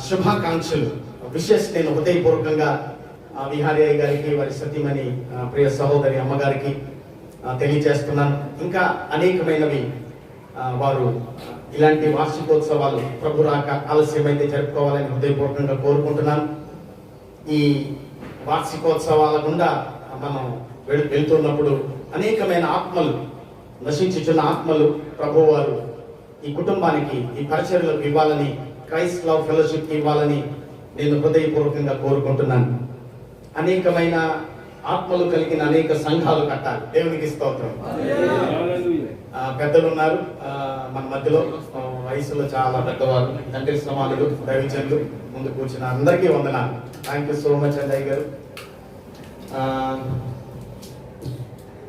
శుభాకాంక్షలు విషెస్ నేను హృదయపూర్వకంగా విహారీ గారికి, వారి సతీమణి ప్రియ సహోదరి అమ్మగారికి తెలియజేస్తున్నాను. ఇంకా అనేకమైనవి వారు ఇలాంటి వార్షికోత్సవాలు ప్రభు రాక ఆలస్యమైతే జరుపుకోవాలని హృదయపూర్వకంగా కోరుకుంటున్నాను. ఈ వార్షికోత్సవాల గుండా మనం వెళ్తున్నప్పుడు అనేకమైన ఆత్మలు, నశించుచున్న ఆత్మలు ప్రభు వారు ఈ కుటుంబానికి, ఈ పరిచర్యలకు ఇవ్వాలని, క్రైస్ట్ లవ్ ఫెలోషిప్ ఇవ్వాలని నేను హృదయపూర్వకంగా కోరుకుంటున్నాను. అనేకమైన ఆత్మలు కలిగిన అనేక సంఘాలు కట్టాలి. దేవునికి స్తోత్రం. పెద్దలు ఉన్నారు మన మధ్యలో, వయసులో చాలా పెద్దవారు, తండ్రి సమానులు, దైవజనులు ముందు కూర్చున్న అందరికీ వందనాలు. థ్యాంక్ యూ సో మచ్ అన్నయ్య గారు.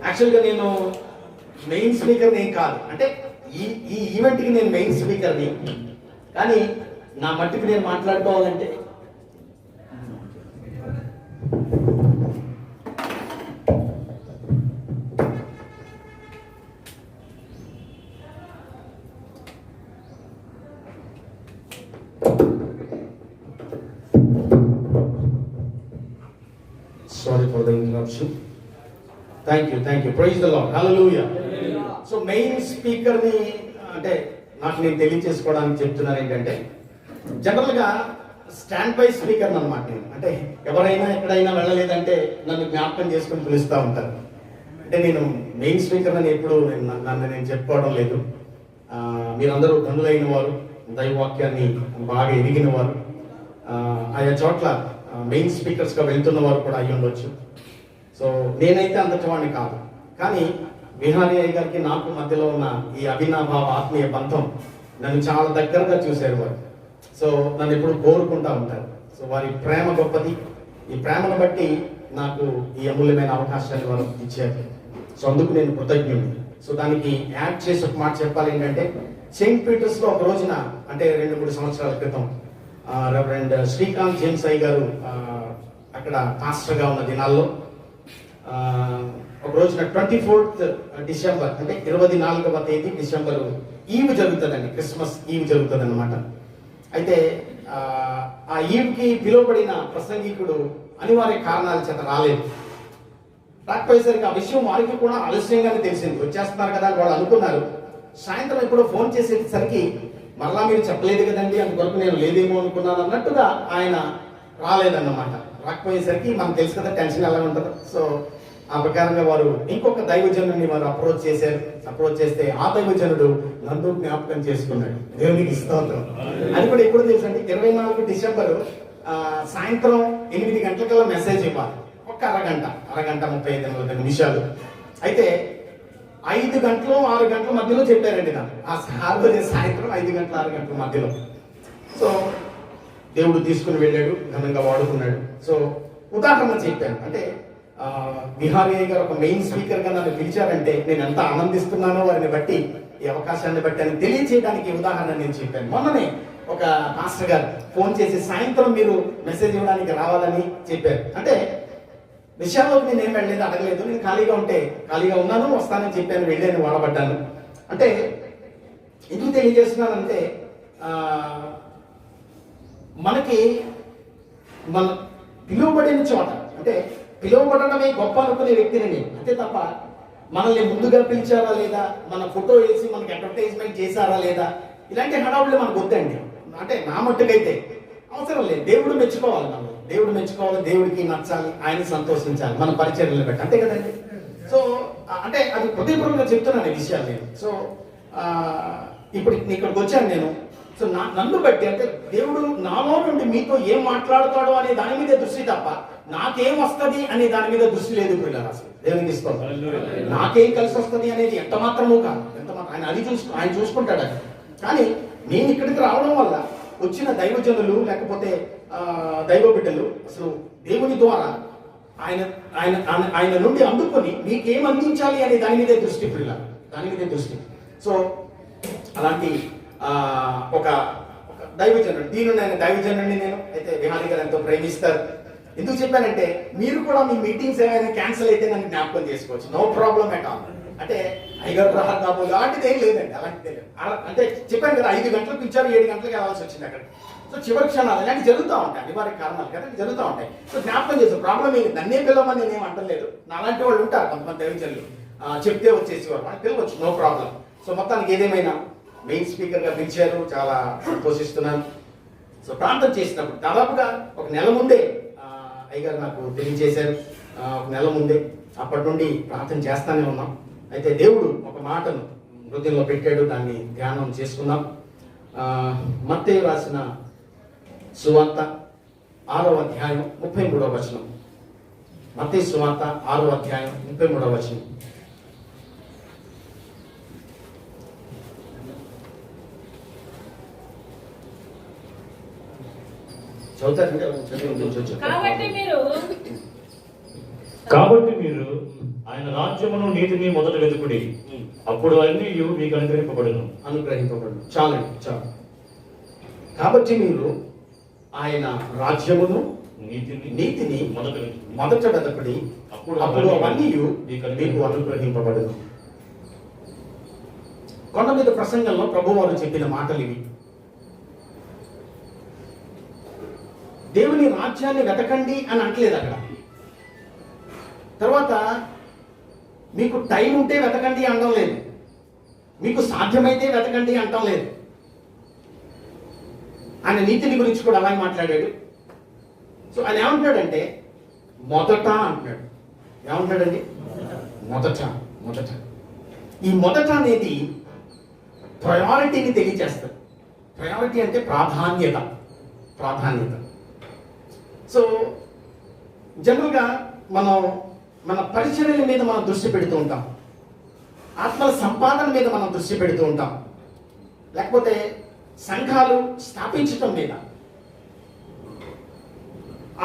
యాక్చువల్గా నేను మెయిన్ స్పీకర్ని ఏం కాదు, అంటే ఈ ఈవెంట్కి నేను మెయిన్ స్పీకర్ని, కానీ నా మట్టికి నేను మాట్లాడుకోవాలంటే sorry for the interruption. Thank you, praise the Lord, hallelujah. So main స్పీకర్ని అంటే నాకు నేను తెలియజేసుకోవడానికి చెప్తున్నాను ఏంటంటే, జనరల్గా స్టాండ్ బై స్పీకర్ అనమాట నేను. అంటే ఎవరైనా ఎక్కడైనా వెళ్ళలేదంటే నన్ను జ్ఞాపకం చేసుకుని పిలుస్తూ ఉంటారు. అంటే నేను మెయిన్ స్పీకర్ అని ఎప్పుడు నన్ను నేను చెప్పుకోవడం లేదు. మీరందరూ ధనులైన వారు, దైవవాక్యాన్ని బాగా ఎదిగిన వారు, ఆయా చోట్ల మెయిన్ స్పీకర్స్గా వెళ్తున్న వారు కూడా అయ్యి ఉండొచ్చు. సో నేనైతే అంతటి వాడిని కాదు, కానీ విహారీ అయ్య గారికి నాకు మధ్యలో ఉన్న ఈ అభినభావ ఆత్మీయ బంధం నన్ను చాలా దగ్గరగా చూశారు వారు. సో నన్ను ఎప్పుడు కోరుకుంటూ ఉంటారు. సో వారి ప్రేమ గొప్పది. ఈ ప్రేమను బట్టి నాకు ఈ అమూల్యమైన అవకాశాన్ని వారు ఇచ్చారు. సో అందుకు నేను కృతజ్ఞుడు. సో దానికి యాడ్ చేసి ఒక మాట చెప్పాలి ఏంటంటే, సెయింట్ పీటర్స్లో ఒక రోజున, అంటే 2-3 సంవత్సరాల క్రితం, రెవరెండ్ శ్రీకాంత్ జేమ్స్ అయ్య గారు అక్కడ పాస్టర్గా ఉన్న దినాల్లో ఒక రోజున 24th డిసెంబర్, అంటే 24వ తేదీ డిసెంబర్ ఈవ్ జరుగుతుందండి, క్రిస్మస్ ఈవ్ జరుగుతుంది అనమాట. అయితే ఆ ఈవ్కి పిలువబడిన ప్రసంగికుడు అనివార్య కారణాల చేత రాలేదు. రాకపోయేసరికి ఆ విషయం వారికి కూడా ఆలస్యంగానే తెలిసింది. వచ్చేస్తున్నారు కదా అని వాళ్ళు అనుకున్నారు. సాయంత్రం ఎప్పుడో ఫోన్ చేసేసరికి మరలా మీరు చెప్పలేదు కదండి, అందుకొరకు నేను లేదేమో అనుకున్నాను అన్నట్టుగా ఆయన రాలేదన్నమాట. రాకపోయేసరికి మనకు తెలుసు కదా టెన్షన్ ఎలా ఉంటుందో. సో ఆ ప్రకారంగా వారు ఇంకొక దైవజనుడిని వారు అప్రోచ్ చేశారు. అప్రోచ్ చేస్తే ఆ దైవజనుడు నన్ను జ్ఞాపకం చేసుకున్నాడు. దేవునికి స్తోత్రం. అది కూడా ఎప్పుడు తెలుసండి, 24 డిసెంబర్ సాయంత్రం 8 గంటలకల్లా మెసేజ్ ఇవ్వాలి. ఒక అరగంట 35 నిమిషాలు. అయితే 5 గంటలు 6 గంటల మధ్యలో చెప్పారండి నాకు. ఆ సాయంత్రం 5 గంటల 6 గంటల మధ్యలో. సో దేవుడు తీసుకుని వెళ్ళాడు, ఘనంగా వాడుకున్నాడు. సో ఉదాహరణ చెప్పాను. అంటే విహారీ గారు ఒక మెయిన్ స్పీకర్గా నన్ను పిలిచారంటే నేను ఎంత ఆనందిస్తున్నానో వారిని బట్టి, ఈ అవకాశాన్ని బట్టి అని తెలియచేయడానికి ఉదాహరణ నేను చెప్పాను. మొన్ననే ఒక మాస్టర్ గారు ఫోన్ చేసి సాయంత్రం మీరు మెసేజ్ ఇవ్వడానికి రావాలని చెప్పారు. అంటే విషయాల్లోకి నేను ఏం వెళ్ళలేదు, అడగలేదు. నేను ఖాళీగా ఉన్నాను, వస్తానని చెప్పాను, వెళ్ళాను, వాడబడ్డాను. అంటే ఎందుకు తెలియజేస్తున్నానంటే, మనకి మన పిలువబడిన చోట, అంటే పిలువబడమే గొప్ప అనుకునే వ్యక్తిని నేను. అంతే తప్ప మనల్ని ముందుగా పిలిచారా లేదా, మన ఫోటో వేసి మనకి అడ్వర్టైజ్మెంట్ చేశారా లేదా, ఇలాంటి హడావుళ్ళు మనకు వద్దండి. అంటే నా మట్టుకైతే అవసరం లేదు. దేవుడు మెచ్చుకోవాలి, దేవుడికి నచ్చాలి, ఆయన సంతోషించాలి మన పరిచర్యలు బట్టి, అంతే కదండి. సో అంటే అది హృదయపూర్వకంగా చెప్తున్నాను ఈ విషయాలు నేను. సో ఇప్పుడు ఇక్కడికి వచ్చాను నేను. సో నన్ను బట్టి, అంటే దేవుడు నాలో నుండి మీతో ఏం మాట్లాడతాడో అనే దాని మీద దృష్టి తప్ప నాకేం వస్తుంది అనే దాని మీద దృష్టి లేదు. అసలు దేవునికి ఇస్తాం, నాకేం కలిసి వస్తుంది అనేది ఎంత మాత్రమూ కాదు. ఆయన అది ఆయన చూసుకుంటాడు అది. కానీ నేను ఇక్కడికి రావడం వల్ల వచ్చిన దైవజనులు లేకపోతే దైవ బిడ్డలు అసలు దేవుని ద్వారా ఆయన నుండి అందుకొని మీకేం అందించాలి అనే దాని మీదే దృష్టి, దాని మీదే దృష్టి. సో అలాంటి ఒక దైవజనుడు, దీనిని దైవజనుడిని నేను. అయితే విహారీ గారు ఎంతో ప్రేమిస్తారు. ఎందుకు చెప్పానంటే, మీరు కూడా మీ మీటింగ్స్ ఏమైనా క్యాన్సిల్ అయితే నన్ను జ్ఞాపకం చేసుకోవచ్చు, నో ప్రాబ్లం ఎట్ ఆల్. అంటే అయ్యగారు రాహర్ కాబోలు అలాంటిది ఏం లేదండి, అలాంటిది లేదు. అంటే చెప్పాను కదా 5 గంటలకు పిలిచారు, 7 గంటలకు వెళ్ళాల్సి వచ్చింది అక్కడ. సో చివరి క్షణాలు ఇలాంటివి జరుగుతూ ఉంటాయి, అనివార్య కారణాలు కదా జరుగుతూ ఉంటాయి. సో జ్ఞాపకం చేస్తాం, ప్రాబ్లం ఏంటి, నన్నే పిలవమని నేనేం అంటలేదు. నా అలాంటి వాళ్ళు ఉంటారు కొంతమంది దైవజనులు, చెప్తే వచ్చేసేవారు, మనకి పిలవచ్చు, నో ప్రాబ్లం. సో మొత్తానికి ఏదేమైనా మెయిన్ స్పీకర్గా పిలిచారు, చాలా సంతోషిస్తున్నాను. సో ప్రార్థన చేసినప్పుడు దాదాపుగా 1 నెల ముందే అయ్యగారు నాకు తెలియజేశారు, 1 నెల ముందే. అప్పటి నుండి ప్రార్థన చేస్తానే ఉన్నాం. అయితే దేవుడు ఒక మాటను హృదయంలో పెట్టాడు, దాన్ని ధ్యానం చేసుకున్నాం. మత్తయి రాసిన సువార్త 6వ అధ్యాయం 33వ వచనం. మత్తయి సువార్త 6వ అధ్యాయం 33వ వచనం. కాబట్టి మీరు ఆయన రాజ్యమును నీతిని మొదట వెతుకుడి, అప్పుడు అన్ని మీకు అనుగ్రహింపబడును. చాలండి, చాలు. కాబట్టి మీరు ఆయన రాజ్యమును నీతిని మొదట వెతకుడి, అప్పుడు అవన్నీ మీకు అనుగ్రహింపబడును. కొండ మీద ప్రసంగంలో ప్రభువారు చెప్పిన మాటలు ఇవి. దేవుని రాజ్యాన్ని వెతకండి అని అంటలేదు అక్కడ. తర్వాత మీకు టైం ఉంటే వెతకండి అనడం లేదు, మీకు సాధ్యమైతే వెతకండి అంటం లేదు. ఆయన నీతిని గురించి కూడా అలాగే మాట్లాడాడు. సో ఆయన ఏమంటున్నాడంటే మొదట అంటున్నాడు. ఏమంటున్నాడండి? మొదట. ఈ మొదట అనేది ప్రయారిటీని తెలియజేస్తుంది. ప్రయారిటీ అంటే ప్రాధాన్యత. సో జనరల్గా మనం మన పరిచర్యల మీద మనం దృష్టి పెడుతూ ఉంటాం, ఆత్మల సంపాదన మీద మనం దృష్టి పెడుతూ ఉంటాం, లేకపోతే సంఘాలు స్థాపించటం మీద,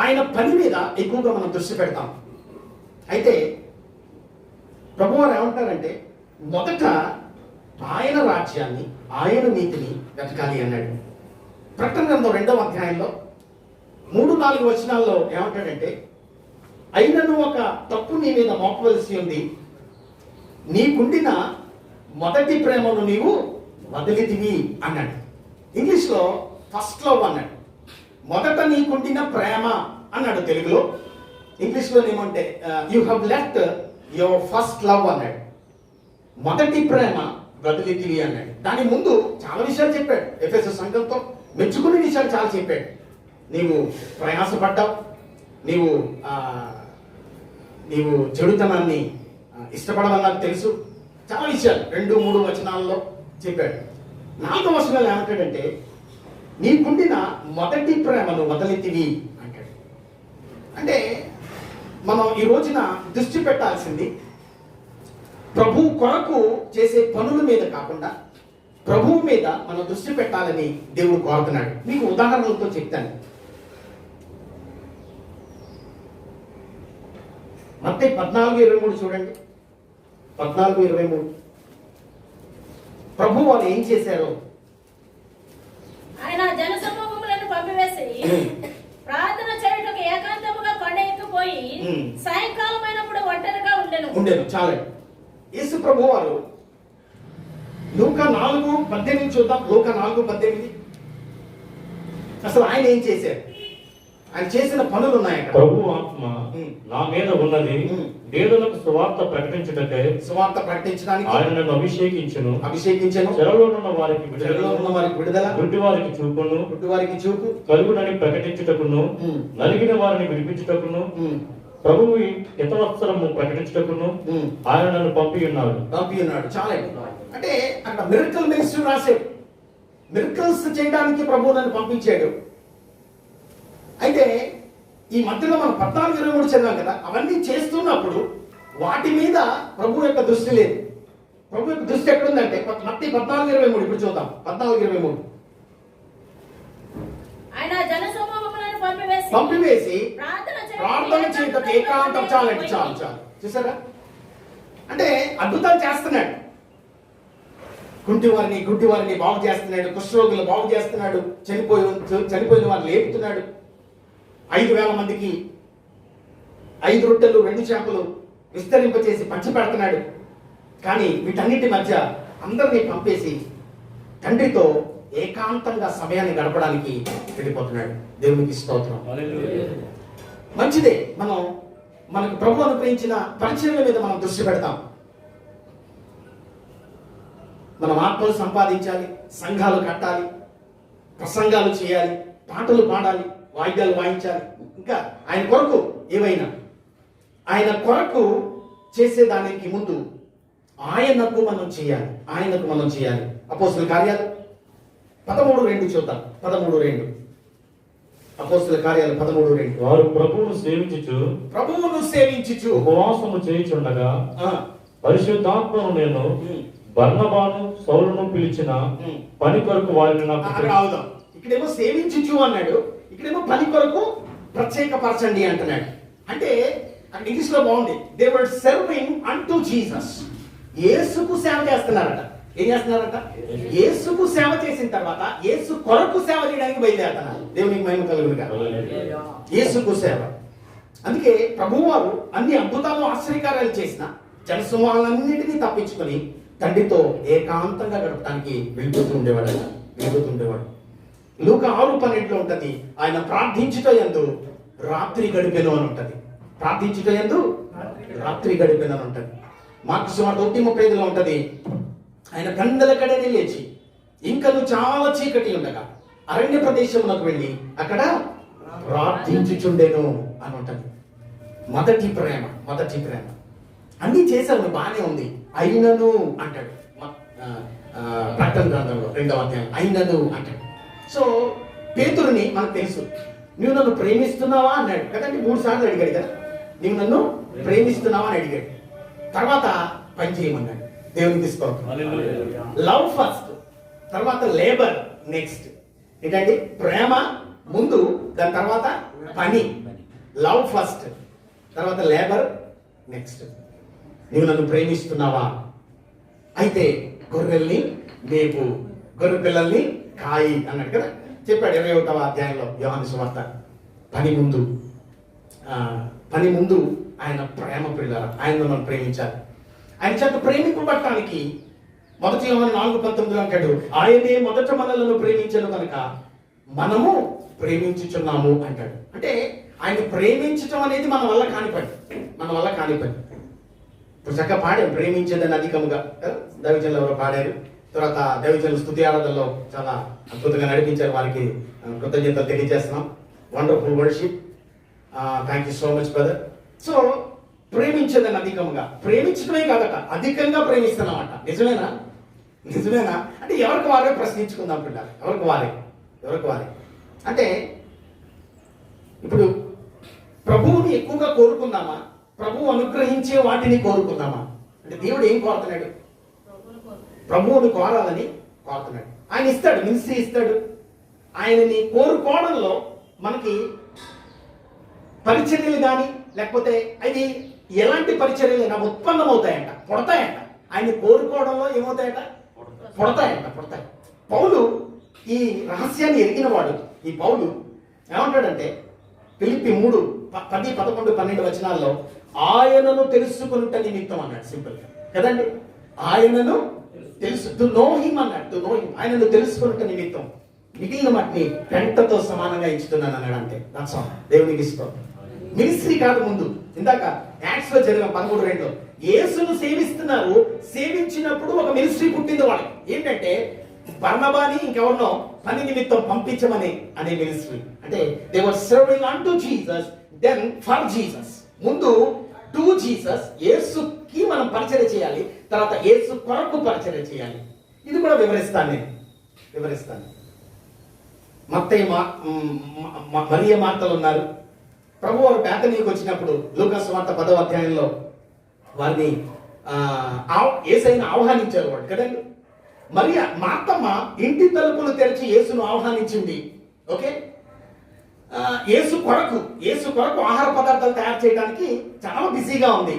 ఆయన పని మీద ఎక్కువగా మనం దృష్టి పెడతాం. అయితే ప్రభువారు ఏమంటారంటే మొదట ఆయన రాజ్యాన్ని, ఆయన నీతిని వెతకాలి అన్నాడు. ప్రకటన గ్రంథం 2వ అధ్యాయంలో 3-4 వచనాల్లో ఏమంటాడంటే, అయినను ఒక తప్పు నీ మీద మోపవలసి ఉంది, నీకుండిన మొదటి ప్రేమను నీవు వదిలితివి అన్నాడు. ఇంగ్లీష్లో ఫస్ట్ లవ్ అన్నాడు, మొదట నీకుండిన ప్రేమ అన్నాడు తెలుగులో. ఇంగ్లీష్లో ఏమంటే you have left your first love అన్నాడు. మొదటి ప్రేమ వదిలితివి అన్నాడు. దాని ముందు చాలా విషయాలు చెప్పాడు. ఎఫెసు సంఘంతో మెచ్చుకునే విషయాలు చాలా చెప్పాడు. నీవు ప్రయాసపడ్డావు, నీవు చెడుతనాన్ని ఇష్టపడవని తెలుసు. చాలా విషయాలు 2-3 వచనాల్లో చెప్పాడు. 4వ వచనాలు ఏమంటాడంటే నీకుండిన మొదటి ప్రేమను వదిలితివి అంటాడు. అంటే మనం ఈ రోజున దృష్టి పెట్టాల్సింది ప్రభు కొరకు చేసే పనుల మీద కాకుండా ప్రభువు మీద మనం దృష్టి పెట్టాలని దేవుడు కోరుతున్నాడు. మీకు ఉదాహరణలతో చెప్తాను. మత్తయి 14:23 చూడండి. 14:23 ప్రభు వాళ్ళు ఏం చేశారో. ఆయన జనసమూహములను పంపివేసి ప్రార్థన చేయుటకు ఏకాంతముగా కొండ ఎక్కిపోయి సాయంకాలం అయినప్పుడు ఒంటరిగా ఉండెను. చాలండి. యేసు ప్రభు వారు లూకా 4:18 చూద్దాం. లూకా 4:18 అసలు ఆయన ఏం చేశారు, ఆయన చేసిన పనులు ఉన్నాయి. ప్రభు ఆత్మ నా మీద ఉన్నది, పేదలకు సువార్త ప్రకటించడానికి ఆయన నన్ను అభిషేకించెను. చెరలో ఉన్న వారికి విడుదల, గుడ్డి వారికి చూపు, కలుగునని ప్రకటించుటకును, నలిగిన వారిని విడిపించుటకును, ప్రభువు హితవత్సరము ప్రకటించుటకును ఆయన నన్ను పంపి ఉన్నాడు. చాలా అంటే అక్కడ మిరకల్ మినిస్ట్రీ రాశాడు. మిరకల్స్ చేయడానికి ప్రభువు నన్ను పంపించాడు. అయితే ఈ మధ్యలో మనం 14:23 చదివాం కదా, అవన్నీ చేస్తున్నప్పుడు వాటి మీద ప్రభు యొక్క దృష్టి లేదు. ప్రభు యొక్క దృష్టి ఎక్కడుందంటే మత్తయి 14:23 ఇప్పుడు చూద్దాం. 14:23 ఆయన జనసమూహములను పంపివేసి ప్రార్థన చేయటకు ఏకాంతం. చాలండి, చాలు. చూసారా? అంటే అద్భుతాలు చేస్తున్నాడు. గుడ్డి వారిని బాగు చేస్తున్నాడు, కుష్ఠరోగులు బాగు చేస్తున్నాడు, చనిపోయిన వారిని లేపుతున్నాడు. 5,000 మందికి 5 రొట్టెలు 2 చేపలు విస్తరింపచేసి పంచిపెడుతున్నాడు. కానీ వీటన్నిటి మధ్య అందరినీ పంపేసి తండ్రితో ఏకాంతంగా సమయాన్ని గడపడానికి వెళ్ళిపోతున్నాడు. దేవునికి స్తోత్రం. మంచిదే, మనకు ప్రభు అనుగ్రహించిన పరిచర్య మీద మనం దృష్టి పెడతాం. మనం ఆత్మలు సంపాదించాలి, సంఘాలు కట్టాలి, ప్రసంగాలు చేయాలి, పాటలు పాడాలి, వాయిద్యాలు వాయించాలి. ఇంకా ఆయన కొరకు ఏవైనా ఆయన కొరకు చేసేదానికి ముందు ఆయనకు మనం చేయాలి. అపోస్తుల కార్యాలు 13:2 చూద్దాం. 13:2 అపోస్తుల కార్యాలు 13:2. వారు ప్రభువును సేవించుచు ఉపవాసము చేయుచుండగా పరిశుద్ధాత్మను నేను బర్నబాను సౌలును పిలిచిన పని కొరకు వారిని నాకు. ఇక్కడేమో సేవించుచు అన్నాడు, ఇక్కడేమో పని కొరకు ప్రత్యేకపరచండి అంటున్నాడు. అంటే ఇంగ్లీష్ లో బాగుంది. They were serving unto Jesus. యేసుకు సేవ చేస్తున్నారట. ఏం చేస్తున్నారట? యేసుకు సేవ చేసిన తర్వాత యేసు కొరకు సేవ చేయడానికి బయలుదేరుతున్నారు. దేవునికి మహిమ కలుగునుగా. యేసుకు సేవ. అందుకే ప్రభువారు అన్ని అద్భుతాలు ఆశ్చర్యకార్యాలు చేసిన జనసమూహాలన్నిటినీ తప్పించుకొని తండ్రితో ఏకాంతంగా గడపడానికి వెళ్ళిపోతూ ఉండేవాడు. లూకా 6:12 ఉంటది, ఆయన ప్రార్థించుట యందు రాత్రి గడిపెను అని ఉంటది. మార్కు సువార్త 1:35 ఉంటది, ఆయన గండల కడనే లేచి ఇంకను చాలా చీకటి ఉండగా అరణ్య ప్రదేశమునకు వెళ్ళి అక్కడ ప్రార్థించుచుండెను అని ఉంటది. మొదటి ప్రేమ. అన్ని చేశావు, బాగానే ఉంది, అయినను అంటాడు ప్రకటన గ్రంథంలో 2వ అధ్యాయం. అయినను అంటాడు. సో పేతురుని మనకు తెలుసు, నువ్వు నన్ను ప్రేమిస్తున్నావా అన్నాడు కదండి. 3 సార్లు అడిగాడు కదా, నువ్వు నన్ను ప్రేమిస్తున్నావా అని అడిగాడు. తర్వాత పని చేయమన్నాడు. దేవునికి స్తోత్రం. లవ్ ఫస్ట్, తర్వాత లేబర్ నెక్స్ట్. ఏంటండి? ప్రేమ ముందు, దాని తర్వాత పని. లవ్ ఫస్ట్, తర్వాత లేబర్ నెక్స్ట్. నువ్వు నన్ను ప్రేమిస్తున్నావా? అయితే గొర్రెల్ని మేపు, గొర్రె పిల్లల్ని కాయి అన్నాడు కదా, చెప్పాడు 21వ అధ్యాయంలో యోహాను సువార్త. పని ముందు ఆయన ప్రేమ పిల్లల, ఆయన మనం ప్రేమించాలి. ఆయన చేత ప్రేమింపబడటానికి 1 యోహాను 4:19 అంటాడు, ఆయనే మొదట మనలను ప్రేమించను కనుక మనము ప్రేమించుచున్నాము అంటాడు. అంటే ఆయన ప్రేమించటం అనేది మన వల్ల కాని పని. ఇప్పుడు చక్కగా పాడారు, ప్రేమించేదని అధికముగా దైవజనులు ఎవరో పాడారు. తర్వాత దైవజనులు స్తుతి ఆరాధనలో చాలా అద్భుతంగా నడిపించారు. వారికి కృతజ్ఞతలు తెలియజేస్తున్నాం. Wonderful worship. Thank you so much brother. So ప్రేమించేదని అధికముగా, ప్రేమించడమే కాదట అధికంగా ప్రేమిస్తున్నామట. నిజమేనా? అంటే ఎవరికి వారే ప్రశ్నించుకుందాం పిల్లలు. ఎవరికి వారే అంటే ఇప్పుడు ప్రభువుని ఎక్కువగా కోరుకుందామా, ప్రభువు అనుగ్రహించే వాటిని కోరుకుందామా? అంటే దేవుడు ఏం కోరుతున్నాడు? ప్రభువుని కోరాలని కోరుతున్నాడు. ఆయన ఇస్తాడు, మినిస్ట్రీ ఇస్తాడు. ఆయనని కోరుకోవడంలో మనకి పరిచర్యలు కానీ లేకపోతే అది ఎలాంటి పరిచర్యలైనా ఉత్పన్నమవుతాయంట, పుడతాయంట. ఆయన్ని కోరుకోవడంలో ఏమవుతాయంట? పుడతాయి. పౌలు ఈ రహస్యాన్ని ఎరిగిన వాడు. ఈ పౌలు ఏమంటాడంటే ఫిలిప్పీ 3:10, 11, 12 వచనాల్లో ఆయనను తెలుసుకొనుట నిమిత్తం అన్నాడు. సింపుల్ కదండి. ఆయనను తెలుసు, టు నో హిమ్ అన్నాడు. ఆయనను తెలుసుకొనుట నిమిత్తం మిగిలిన మట్టిని పెంటతో సమానంగా ఇస్తున్నాను అన్నాడు. అంతే. దేవునికి ఇష్టం. మినిస్ట్రీ కాదు ముందు. ఇందాక యాక్ట్స్ లో చదివాం 13:2 యేసును సేవిస్తున్నారు. సేవించినప్పుడు ఒక మినిస్ట్రీ పుట్టింది వాళ్ళకి. ఏంటంటే బర్నబాని ఇంకెవరినో పని నిమిత్తం పంపించమని అనే మినిస్ట్రీ. అంటే they were serving unto Jesus, then for Jesus. ముందు టు జీసస్, యేసుకి మనం పరిచర్య చేయాలి, తర్వాత యేసు కొరకు పరిచర్య చేయాలి. ఇది కూడా వివరిస్తాను. మత్తయి మరియ మార్తలు ఉన్నారు. ప్రభు వారు బేతనీకి వచ్చినప్పుడు లూకా సువార్త 10వ అధ్యాయంలో వారిని యేసయ్యను ఆహ్వానించారు వాడు కదండి. మరియ మార్తమ్మ ఇంటి తలుపులు తెరిచి యేసును ఆహ్వానించింది. ఓకే, యేసు కొరకు ఆహార పదార్థాలు తయారు చేయడానికి చాలా బిజీగా ఉంది.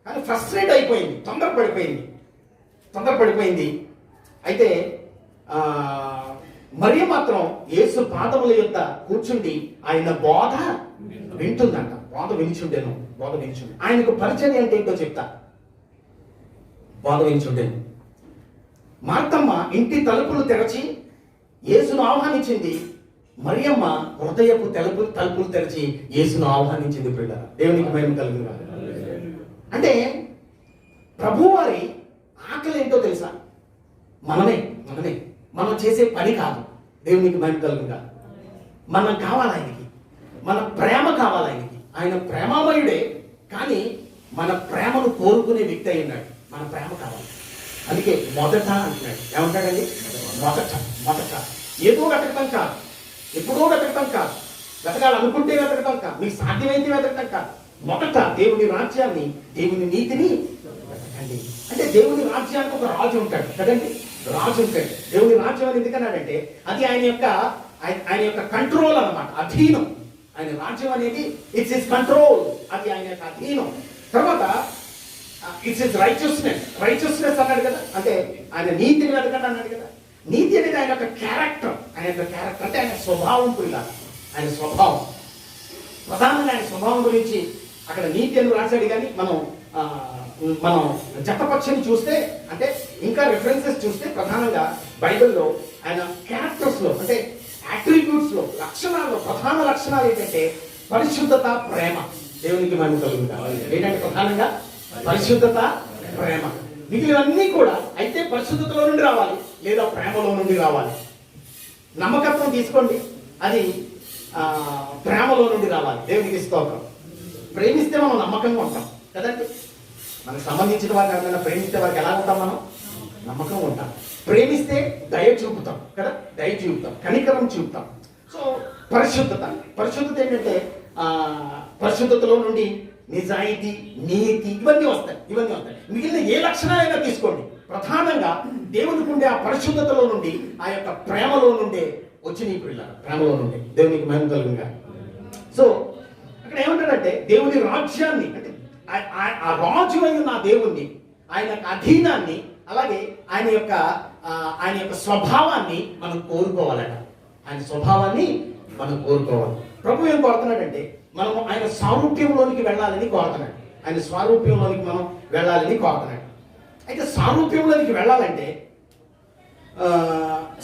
కానీ ఫ్రస్ట్రేట్ అయిపోయింది, తొందరపడిపోయింది. అయితే మరియ మాత్రం యేసు పాదముల యొద్ద కూర్చుండి ఆయన బోధ వింటుందంట. బోధ వినిచుండేను. ఆయనకు పరిచర్య అంటే ఏంటో చెప్తా. బోధ వించుండేది. మార్తమ్మ ఇంటి తలుపులు తెరచి యేసును ఆహ్వానించింది. మరియమ్మ హృదయపు తలుపులు తెరచి యేసును ఆహ్వానించింది. పిల్లల దేవునికి మహిమ కలుగును. అంటే ప్రభువారి ఆకలి ఏంటో తెలుసా? మనమే మనం చేసే పని కాదు. దేవునికి మహిమ కలుగును. మనం కావాలి ఆయనకి, మన ప్రేమ కావాలి ఆయనకి. ఆయన ప్రేమామయుడే, కానీ మన ప్రేమను కోరుకునే వ్యక్తి అయి ఉన్నాడు. మన ప్రేమ కావాలి. అందుకే మొదట అంటున్నాడు. ఏమంటాడండి? మొదట ఏదో వెతకటం కాదు, ఎప్పుడో వెతకటం కాదు, వెతకాలనుకుంటే వెతకటం కాదు, మీకు సాధ్యమైతే వెతకటం కాదు. మొదట దేవుని రాజ్యాన్ని, దేవుని నీతిని వెతకండి. అంటే దేవుని రాజ్యానికి ఒక రాజు ఉంటాడు కదండి, రాజు ఉంటాడు. దేవుని రాజ్యం అని ఎందుకన్నాడంటే అది ఆయన యొక్క కంట్రోల్ అన్నమాట, అధీనం. ఆయన రాజ్యం అనేది ఇట్స్ హిస్ కంట్రోల్, అది ఆయన యొక్క అధీనం. తర్వాత ఇట్స్ హిస్ రైచియస్నెస్ అన్నాడు కదా, అంటే ఆయన నీతిని వెతకండి అన్నాడు కదా. నీతి అనేది ఆయన యొక్క క్యారెక్టర్, అంటే ఆయన స్వభావం. పిల్లలు ఆయన స్వభావం, ప్రధానంగా ఆయన స్వభావం గురించి అక్కడ నీతి అని రాశాడు. కానీ మనం జతపక్షని చూస్తే, అంటే ఇంకా రిఫరెన్సెస్ చూస్తే ప్రధానంగా బైబిల్లో ఆయన క్యారెక్టర్స్ లో, అంటే అట్రిబ్యూట్స్ లో, లక్షణాల్లో ప్రధాన లక్షణాలు ఏంటంటే పరిశుద్ధత, ప్రేమ. దేవునికి మహిమ కలుగుతుంది. ఏంటంటే ప్రధానంగా పరిశుద్ధత, ప్రేమ. మిగిలినవన్నీ కూడా అయితే పరిశుద్ధతలో నుండి రావాలి, లేదా ప్రేమలో నుండి రావాలి. నమ్మకత్వం తీసుకోండి, అది ప్రేమలో నుండి రావాలి. దేవునికి స్తోత్రం. ప్రేమిస్తే మనం నమ్మకంగా ఉంటాం కదండి. మనకు సంబంధించిన వారిని ఎవరైనా ప్రేమిస్తే వారికి ఎలా ఉంటాం? మనం నమ్మకంగా ఉంటాం. ప్రేమిస్తే దయ చూపుతాం కదా, దయ చూపుతాం, కనికరం చూపుతాం. సో పరిశుద్ధత ఏంటంటే పరిశుద్ధతలో నుండి నిజాయితీ, నీతి, ఇవన్నీ వస్తాయి. మిగిలిన ఏ లక్షణాలైనా తీసుకోండి, ప్రధానంగా దేవునికి ఉండే ఆ పరిశుద్ధతలో నుండి, ఆ యొక్క ప్రేమలో నుండే వచ్చి నీ పిల్లలు, ప్రేమలో నుండి. దేవునికి మహిమ కలుగునుగా. సో అక్కడ ఏమంటాడంటే దేవుని రాజ్యాన్ని, అంటే ఆ రాజు అయిన నా దేవుణ్ణి, ఆయన యొక్క అధీనాన్ని, అలాగే ఆయన యొక్క స్వభావాన్ని మనం కోరుకోవాలట. ఆయన స్వభావాన్ని మనం కోరుకోవాలి. ప్రభు ఏం కోరుతున్నాడంటే మనం ఆయన సారూప్యంలోనికి వెళ్ళాలని కోరుతున్నాడు. ఆయన స్వరూప్యంలోనికి మనం వెళ్ళాలని కోరుతున్నాడు. అయితే సారూప్యంలోనికి వెళ్ళాలంటే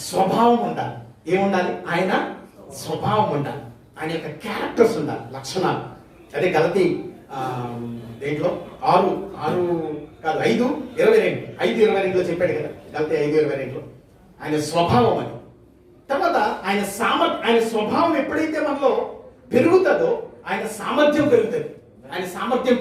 స్వభావం ఉండాలి. ఏముండాలి? ఆయన స్వభావం ఉండాలి. ఆయన యొక్క క్యారెక్టర్స్ ఉండాలి, లక్షణాలు. అదే గలతీ దేంట్లో 5:22 చెప్పాడు కదా, గలతీ 5:22 ఆయన స్వభావం అని. తర్వాత ఆయన స్వభావం ఎప్పుడైతే మనలో పెరుగుతుందో ఆయన సామర్థ్యం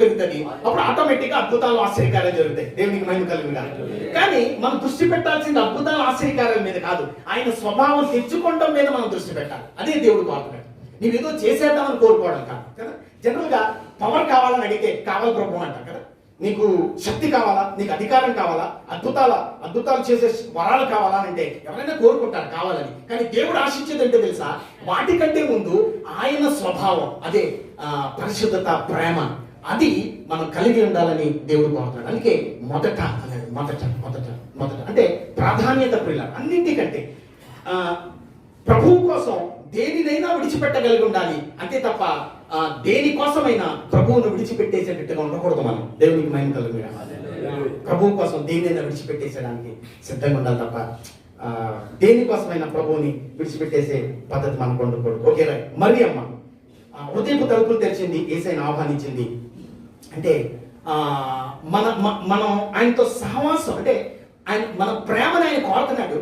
పెరుగుతుంది. అప్పుడు ఆటోమేటిక్ గా అద్భుతాలు, ఆశ్చర్యకార్యాలు జరుగుతాయి. దేవునికి మహిమ కలుగునుగాక. కానీ మనం దృష్టి పెట్టాల్సింది అద్భుతాలు, ఆశ్చర్యకార్యాల మీద కాదు, ఆయన స్వభావం తెచ్చుకోవడం మీద మనం దృష్టి పెట్టాలి. అదే దేవుడు కోరుతున్నాడు. నీవేదో చేసేద్దామని కోరుకోవడం కాదు కదా. జనరల్ గా పవర్ కావాలని అడిగితే కావాలి ప్రభు అంటాం కదా. నీకు శక్తి కావాలా, నీకు అధికారం కావాలా, అద్భుతాలు చేసే వరాలు కావాలా అంటే ఎవరైనా కోరుకుంటారు కావాలని. కానీ దేవుడు ఆశించేది అంటే తెలుసా? వాటికంటే ముందు ఆయన స్వభావం, అదే పరిశుద్ధత, ప్రేమ, అది మనం కలిగి ఉండాలని దేవుడు కోరుతున్నాడు. అందుకే మొదట అన్నాడు. మొదట అంటే ప్రాధాన్యత. పిల్లలు అన్నింటికంటే ప్రభువు కోసం దేనినైనా విడిచిపెట్టగలిగి ఉండాలి, అంతే తప్ప దేనికోసమైనా ప్రభువును విడిచిపెట్టేసేటట్టుగా ఉండకూడదు మనం. దేవునికి మహిమ కలుగునుగాక. ప్రభువు కోసం దేనినైనా విడిచిపెట్టేసేయడానికి సిద్ధంగా ఉండాలి తప్ప దేనికోసమైనా ప్రభువుని విడిచిపెట్టేసే పద్ధతి మనకు ఉండకూడదు. Okay right. మరియమ్మ హృదయపు తలుపులు తెరిచింది, యేసయ్యను ఆహ్వానించింది. అంటే మనం ఆయనతో సహవాసం, అంటే మన ప్రేమను ఆయన కోరుతున్నాడు.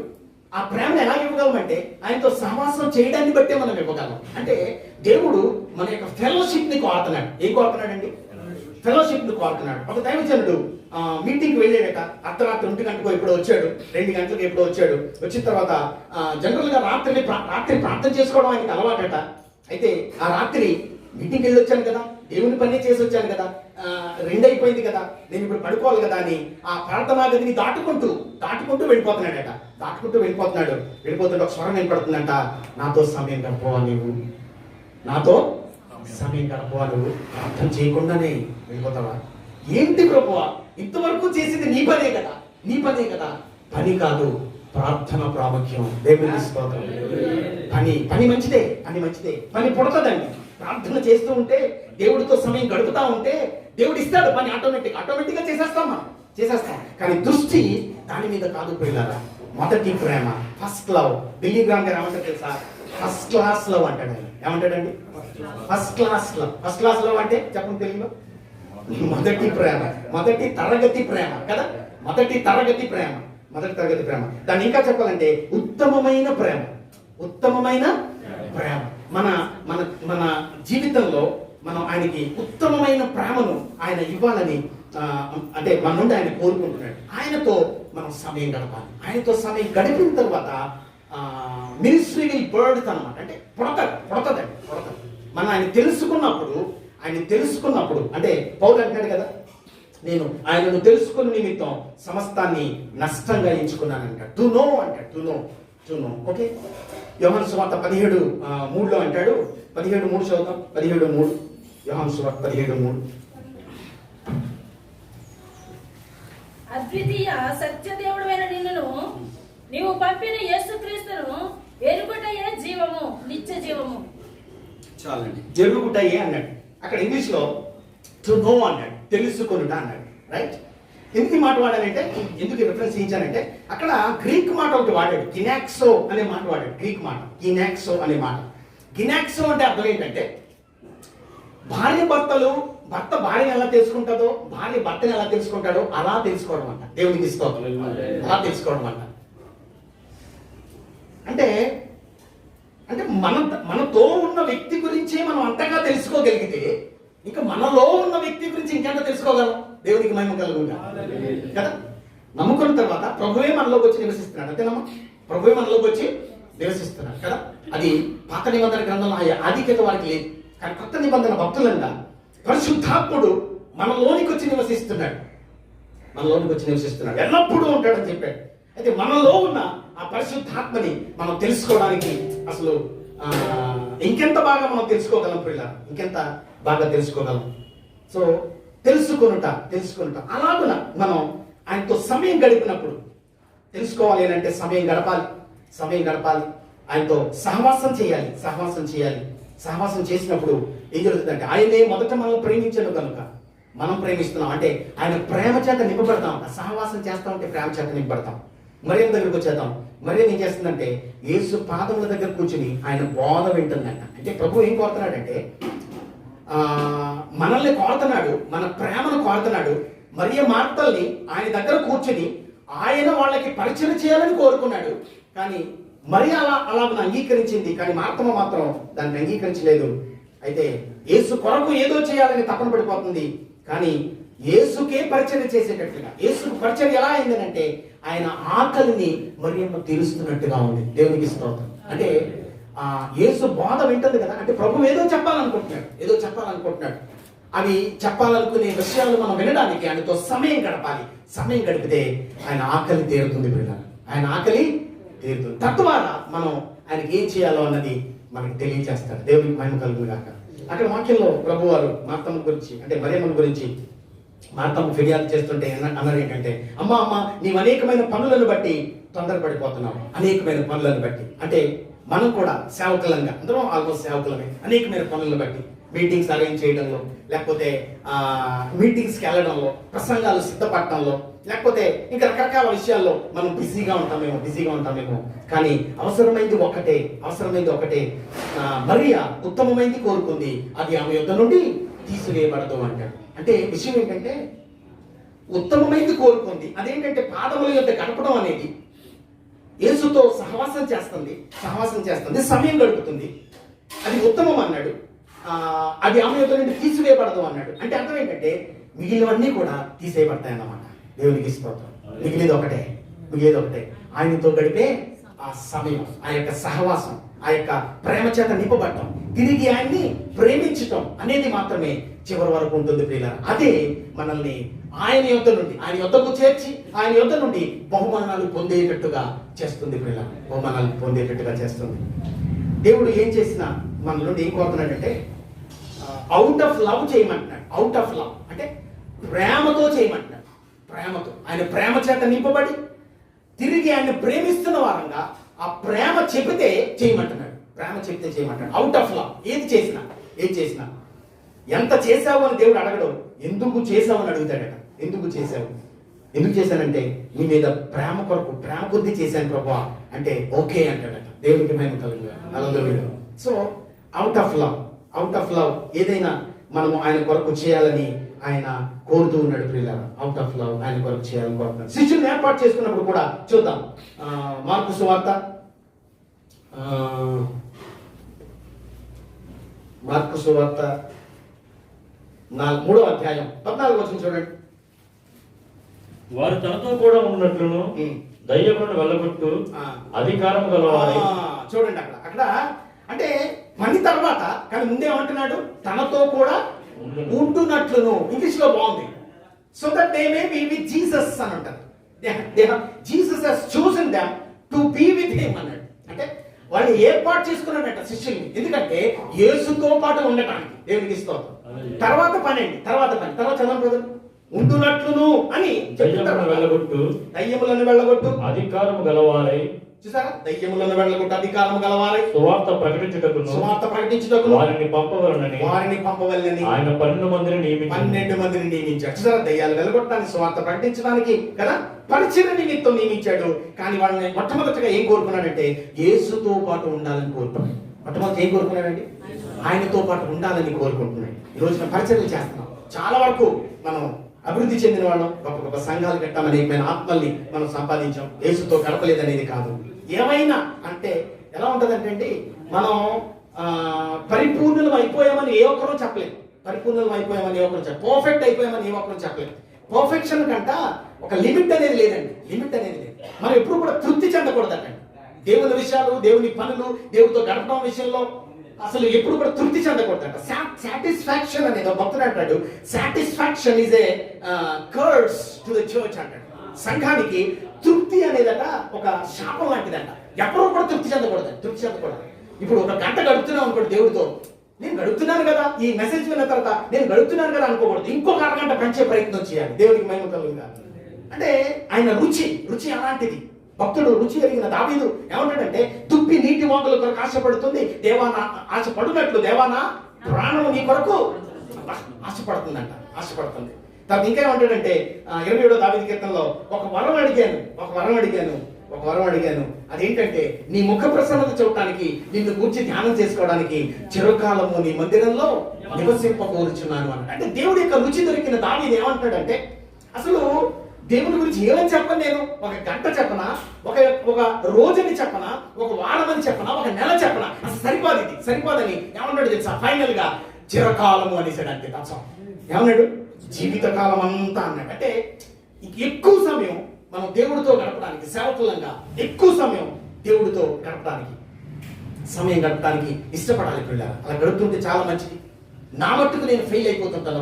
ఆ ప్రేమను ఎలా ఇవ్వగలమంటే ఆయనతో సహవాసం చేయడాన్ని బట్టే మనం ఇవ్వగలం. అంటే దేవుడు మన యొక్క ఫెలోషిప్ ని కోరుతున్నాడు. ఏం కోరుతున్నాడండి? ఫెలోషిప్ ని కోరుతున్నాడు. ఒక దైవజనుడు మీటింగ్కి వెళ్ళాడట. అర్ధరాత్రి 1 గంటకు ఎప్పుడో వచ్చాడు, 2 గంటలకు ఎప్పుడో వచ్చాడు. వచ్చిన తర్వాత జనరల్ గా రాత్రి ప్రార్థన చేసుకోవడం ఆయనకి అలవాటట. అయితే ఆ రాత్రి మీటింగ్కి వెళ్ళి వచ్చాను కదా, దేవుని పని చేసి వచ్చాను కదా, 2 అయిపోయింది కదా, నేను ఇప్పుడు పడుకోవాలి కదా అని ఆ ప్రార్థనా గదిని దాటుకుంటూ వెళ్ళిపోతున్నాడట. వెళ్ళిపోతుంటే ఒక స్వరం వినపడుతుందంట, నాతో సమయం గడపవా నువ్వు ప్రార్థన చేయకుండానే వెళ్ళిపోతావా? ఏంటి ప్రభువా, ఇంతవరకు చేసింది నీ పనే కదా. పని కాదు, ప్రార్థన ప్రాముఖ్యం. దేవుని స్తోత్రం. పని మంచిదే, పని పుడతదండి. ప్రార్థన చేస్తూ ఉంటే, దేవుడితో సమయం గడుపుతా ఉంటే దేవుడు ఇస్తాడు పని. ఆటోమేటిక్ గా చేసేస్తాం మనం. చేసేస్తాం. కానీ దృష్టి దాని మీద కాదు పిల్లరా. మొదటి ప్రేమ, first love. Billy Graham garu ఏమంటారు తెలుసా? ఫస్ట్ క్లాస్ లవ్ అంటాడు ఆయన. ఏమంటాడండి? First class love. First class love అంటే చెప్పండి తెలుగులో? మొదటి ప్రేమ, మొదటి తరగతి ప్రేమ కదా. మొదటి తరగతి ప్రేమ, మొదటి తరగతి ప్రేమ. దాన్ని ఇంకా చెప్పాలంటే ఉత్తమమైన ప్రేమ, ఉత్తమమైన ప్రేమ. మన మన మన జీవితంలో మనం ఆయనకి ఉత్తమమైన ప్రేమను ఆయన ఇవ్వాలని అంటే మన నుండి ఆయన కోరుకుంటున్నాడు. ఆయనతో మనం సమయం గడపాలి. ఆయనతో సమయం గడిపిన తర్వాత మినిస్ట్రీ విల్ బర్డ్ అనమాట. అంటే పుడతది. మనం ఆయన తెలుసుకున్నప్పుడు అంటే పౌలు అంటాడు కదా, నేను ఆయనను తెలుసుకున్న నిమిత్తం సమస్తాన్ని నష్టంగా ఎంచుకున్నాను అంటాడు. టు నో అంటాడు. To know. ఓకే, యోహాను సువార్త 17:3 అంటాడు. 17:3 చదువుతాం. 17:3 యోహాను సువార్త 17:3. అద్వితీయ సత్యదేవుడైన నిన్ను నీవు పంపిన యేసుక్రీస్తును ఎరుగుటయే జీవము, నిత్య జీవము. చాలండి, జరుగుటయే అన్నాడు. అక్కడ ఇంగ్లీష్ లో టు నో అన్నాడు, తెలుసుకొనుట అన్నాడు. రైట్? ఎందుకు మాట వాడానంటే, ఎందుకు రిఫరెన్స్ ఇచ్చానంటే అక్కడ గ్రీక్ మాట ఒకటి వాడాడు. గినాక్సో అనే మాట వాడాడు. గ్రీక్ మాట గినాక్సో అనే మాట. గినాక్సో అంటే అర్థం ఏంటంటే, భర్త భార్యను ఎలా తెలుసుకుంటుందో, భార్య భర్తను ఎలా తెలుసుకుంటాడో అలా తెలుసుకోవడం అంట. దేవునికి స్తోత్రం. అలా తెలుసుకోవడం అంట. అంటే మనతో ఉన్న వ్యక్తి గురించి మనం అంతగా తెలుసుకోగలిగితే ఇంకా మనలో ఉన్న వ్యక్తి గురించి ఇంకెంత తెలుసుకోగలం. దేవునికి మహిమ కలుగుగా కదా. నమ్ముకున్న తర్వాత ప్రభువే మనలోకి వచ్చి నివసిస్తున్నాడు. అంతేనమ్మా? ప్రభువే మనలోకి వచ్చి నివసిస్తున్నాడు కదా. అది పాత నిబంధన గ్రంథంలో ఆధిక్యత వారికి లేదు. కానీ కొత్త నిబంధన భక్తులంగా పరిశుద్ధాత్ముడు మనలోనికి వచ్చి నివసిస్తున్నాడు. ఎల్లప్పుడూ ఉంటాడని చెప్పాడు. అయితే మనలో ఉన్న ఆ పరిశుద్ధాత్మని మనం తెలుసుకోవడానికి అసలు ఇంకెంత బాగా మనం తెలుసుకోగలం పిల్లలు, ఇంకెంత బాగా తెలుసుకోగలం. సో తెలుసుకొనుట అలాగున మనం ఆయనతో సమయం గడిపినప్పుడు తెలుసుకోవాలి అంటే సమయం గడపాలి. ఆయనతో సహవాసం చేయాలి. సహవాసం చేసినప్పుడు ఏం జరుగుతుందంటే, ఆయనే మొదట మనం ప్రేమించను కనుక మనం ప్రేమిస్తున్నాం అంటే ఆయన ప్రేమ చేత నింపబడతాం. సహవాసం చేస్తా ఉంటే ప్రేమ చేత నింపబడతాం. మరియం దగ్గరకు వచ్చేద్దాం. మరియం ఏం చేస్తుందంటే యేసు పాదముల దగ్గర కూర్చుని ఆయన బోధ వింటుందంట. అంటే ప్రభు ఏం కోరుతున్నాడంటే, మనల్ని కోరుతున్నాడు, మన ప్రేమను కోరుతున్నాడు. మరియ మార్తల్ని ఆయన దగ్గర కూర్చుని ఆయన వాళ్ళకి పరిచయం చేయాలని కోరుకున్నాడు. కానీ మరి అలాగ అంగీకరించింది. కానీ మార్తమ్మ మాత్రం దాన్ని అంగీకరించలేదు. అయితే యేసు కొరకు ఏదో చేయాలని తపన పడిపోతుంది. కానీ యేసుకే పరిచయం చేసేటట్లుగా, యేసుకు పరిచయం ఎలా అయిందనంటే ఆయన ఆకలిని మరియమ్మ తీరుస్తున్నట్టుగా ఉంది. దేవునికి స్తోత్రం. అంటే యేసు బోధ వింటుంది కదా. అంటే ప్రభు ఏదో చెప్పాలనుకుంటున్నాడు. అవి చెప్పాలనుకునే విషయాలు మనం వినడానికి ఆయనతో సమయం గడపాలి. సమయం గడిపితే ఆయన ఆకలి తీరుతుంది పిల్లలు. ఆయన ఆకలి తీరుతుంది. తద్వారా మనం ఆయనకి ఏం చేయాలో అన్నది మనకి తెలియజేస్తాడు. దేవునికి మహిమ కలుగును గాక. అక్కడ వాక్యంలో ప్రభు వారు మార్తమ్మ గురించి అంటే మరియమ్మ గురించి మార్తమ్మ ఫిర్యాదు చేస్తుంటే అన్నారు ఏంటంటే, అమ్మా నీవు అనేకమైన పనులను బట్టి తొందరపడిపోతున్నావు. అనేకమైన పనులను బట్టి అంటే మనం కూడా సేవకులంగా, అందరం ఆల్మోస్ట్ సేవకులమే. అనేకమైన పనులను బట్టి మీటింగ్స్ అరేంజ్ చేయడంలో, లేకపోతే మీటింగ్స్కి వెళ్ళడంలో, ప్రసంగాలు సిద్ధపడటంలో, లేకపోతే ఇంకా రకరకాల విషయాల్లో మనం బిజీగా ఉంటామేమో. కానీ అవసరమైంది ఒకటే. మరియ ఉత్తమమైంది కోరుకుంది, అది ఆమె యొద్ద నుండి తీసివేయబడదు అంటాడు. అంటే విషయం ఏంటంటే ఉత్తమమైంది కోరుకుంది. అదేంటంటే పాదముల యొద్ద గడపడం అనేది, యేసుతో సహవాసం చేస్తుంది, సమయం గడుపుతుంది. అది ఉత్తమం అన్నాడు. అది ఆమె యొద్ద నుండి తీసివేయబడదు అన్నాడు. అంటే అర్థం ఏంటంటే మిగిలినవన్నీ కూడా తీసేయబడతాయి అన్నమాట. దేవునికి స్తోత్రం. మిగిలిది ఒకటే ఆయనతో గడిపే ఆ సమయం, ఆ యొక్క సహవాసం, ఆ యొక్క ప్రేమ చేత నింపబడటం, తిరిగి ఆయన్ని ప్రేమించటం అనేది మాత్రమే చివరి వరకు ఉంటుంది ప్రియులారా. అదే మనల్ని ఆయన యొద్దకు చేర్చి ఆయన యొద్ద నుండి బహుమానాలు పొందేటట్టుగా చేస్తుంది ప్రియులారా. చేస్తుంది. దేవుడు ఏం చేసినా మన నుండి ఏం కోరుతున్నాడంటే అవుట్ ఆఫ్ లవ్ చేయమంటున్నాడు. అవుట్ ఆఫ్ లవ్ అంటే ప్రేమతో చేయమంటున్నాడు. ఆయన ప్రేమ చేత నింపబడి తిరిగి ఆయన ప్రేమిస్తున్న వారంగా ఆ ప్రేమ చెబితే చేయమంటున్నాడు. Out of love. ఏది చేసినా ఎంత చేశావు అని దేవుడు అడగడు, ఎందుకు చేశావు అని అడుగుతాడట. ఎందుకు చేశావు? ఎందుకు చేశానంటే మీ మీద ప్రేమ కొరకు, ప్రేమ కొద్ది చేశాను ప్రభా అంటే ఓకే అంటాడట. దేవునికి మహిమ కలుగుగా. హల్లెలూయా. సో అవుట్ ఆఫ్ లవ్ ఏదైనా మనము ఆయన కొరకు చేయాలని ఆయన కోరుతూ ఉన్నాడు ప్రియులారా. అవుట్ ఆఫ్ లవ్ ఆయన కొరకు చేయాలని కోరుతున్నాడు. శిష్యుల్ని ఏర్పాటు చేసుకున్నప్పుడు కూడా చూద్దాం. మార్కు సువార్త 3వ అధ్యాయం 14వ వచనం చూడండి. వారు తనతో కూడా ఉన్నట్లును దయ్యములను వెళ్ళగొట్టు అధికారం గలవారై. చూడండి అక్కడ అంటే పని తర్వాత కానీ ముందేమంటున్నాడు, తనతో కూడా ఉంటున్నట్లును. ఇంగ్లీష్ లో బాగుంది. So that they may be with Jesus అని అంటారు. Jesus has chosen them to be with him అన్నాడు. అంటే వాళ్ళు ఏర్పాటు చేసుకున్నాడట శిష్యుల్ని, ఎందుకంటే యేసుతో పాటు ఉండటానికి. దేవునికి స్తోత్రం. తర్వాత చదవండి. ఉంటున్నట్లును అని దయ్యములను వెళ్ళగొట్టు అధికారం గలవారై. చూసారా, దయ్యములను వెళ్ళగొట్టు అధికారం గలవారై సువార్త ప్రకటించుటకు వారిని పంపవలెనని ఆయన 12 మందిని నియమించాడు. చూసారా, దయ్యాలు వెళ్ళగొట్టడానికి, సువార్త ప్రకటించడానికి కదా పరిచయ నిమిత్తం నియమించాడు. కానీ వాళ్ళని మొట్టమొదటిగా ఏం కోరుకున్నాడంటే యేసుతో పాటు ఉండాలని కోరుకున్నాడు. మొట్టమొదటి ఏం కోరుకున్నాడండి? ఆయనతో పాటు ఉండాలని కోరుకుంటున్నాడు. ఈ రోజున పరిచర్యలు చేస్తున్నాం. చాలా వరకు మనం అభివృద్ధి చెందిన వాళ్ళం, గొప్ప గొప్ప సంఘాలు కట్టామని ఆత్మల్ని మనం సంపాదించాం. యేసుతో గడపలేదనేది కాదు. ఏమైనా అంటే ఎలా ఉంటదంటే మనం పరిపూర్ణులం అయిపోయామని ఏ ఒక్కరూ చెప్పలేదు. పర్ఫెక్ట్ అయిపోయామని ఏ ఒక్కరూ చెప్పలేదు. పర్ఫెక్షన్ కంట ఒక లిమిట్ అనేది లేదండి. మనం ఎప్పుడు కూడా తృప్తి చెందకూడదండి. దేవుని విషయాలు, దేవుని పనులు, దేవుడితో గడపడం విషయంలో అసలు ఎప్పుడు కూడా తృప్తి చెందకూడదంట. సాటిస్ఫాక్షన్ అనేది భక్తుడు అంటాడు, satisfaction is a curse to the church అంటాడు. సంఘానికి తృప్తి అనేదట ఒక శాపం లాంటిదంట. ఎప్పుడూ కూడా తృప్తి చెందకూడదు. ఇప్పుడు ఒక గంట గడుపుతున్నాం అనుకోండి దేవుడితో, నేను గడుపుతున్నాను కదా, ఈ మెసేజ్ విన్న తర్వాత నేను గడుపుతున్నాను కదా అనుకోకూడదు. ఇంకొక అరగంట పెంచే ప్రయత్నం చేయాలి. దేవునికి మహిమ కలుగుగా. అంటే ఆయన రుచి అలాంటిది. భక్తుడు రుచి ఎరిగిన దావీదు ఏమంటాడంటే, తుప్పి నీటి వాగుల కొరకు ఆశపడుతుంది, ఆశపడునట్లు దేవానా ప్రాణం నీ కొరకు ఆశపడుతుంది. తర్వాత ఇంకా ఏమంటాడంటే 27వ దావీదు కీర్తనలో ఒక వరం అడిగాను. అదేంటంటే నీ ముఖ ప్రసన్నత చూడటానికి, నిన్ను గూర్చి ధ్యానం చేసుకోవడానికి చిరకాలము నీ మందిరంలో నివసింపకోరుచున్నాను అన్నాడు. అంటే దేవుడి యొక్క రుచి దొరికిన దావీదు ఏమంటాడంటే, అసలు దేవుని గురించి ఏమని చెప్పను నేను? ఒక గంట చెప్పనా, ఒక రోజుని చెప్పనా, ఒక వారమని చెప్పనా, ఒక నెల చెప్పనా? అసలు సరిపోదని ఏమన్నాడు తెలుసా? ఫైనల్ గా చిరకాలము అనేసాడు. అంతే ఏమన్నాడు? జీవితకాలం అంతా అన్నాడు. అంటే ఎక్కువ సమయం మనం దేవుడితో గడపడానికి, సేవకులంగా ఎక్కువ సమయం దేవుడితో గడపడానికి ఇష్టపడాలి పిల్లలు. అలా గడుపుతుంటే చాలా మంచిది. నా మట్టుకు నేను ఫెయిల్ అయిపోతుంటాను.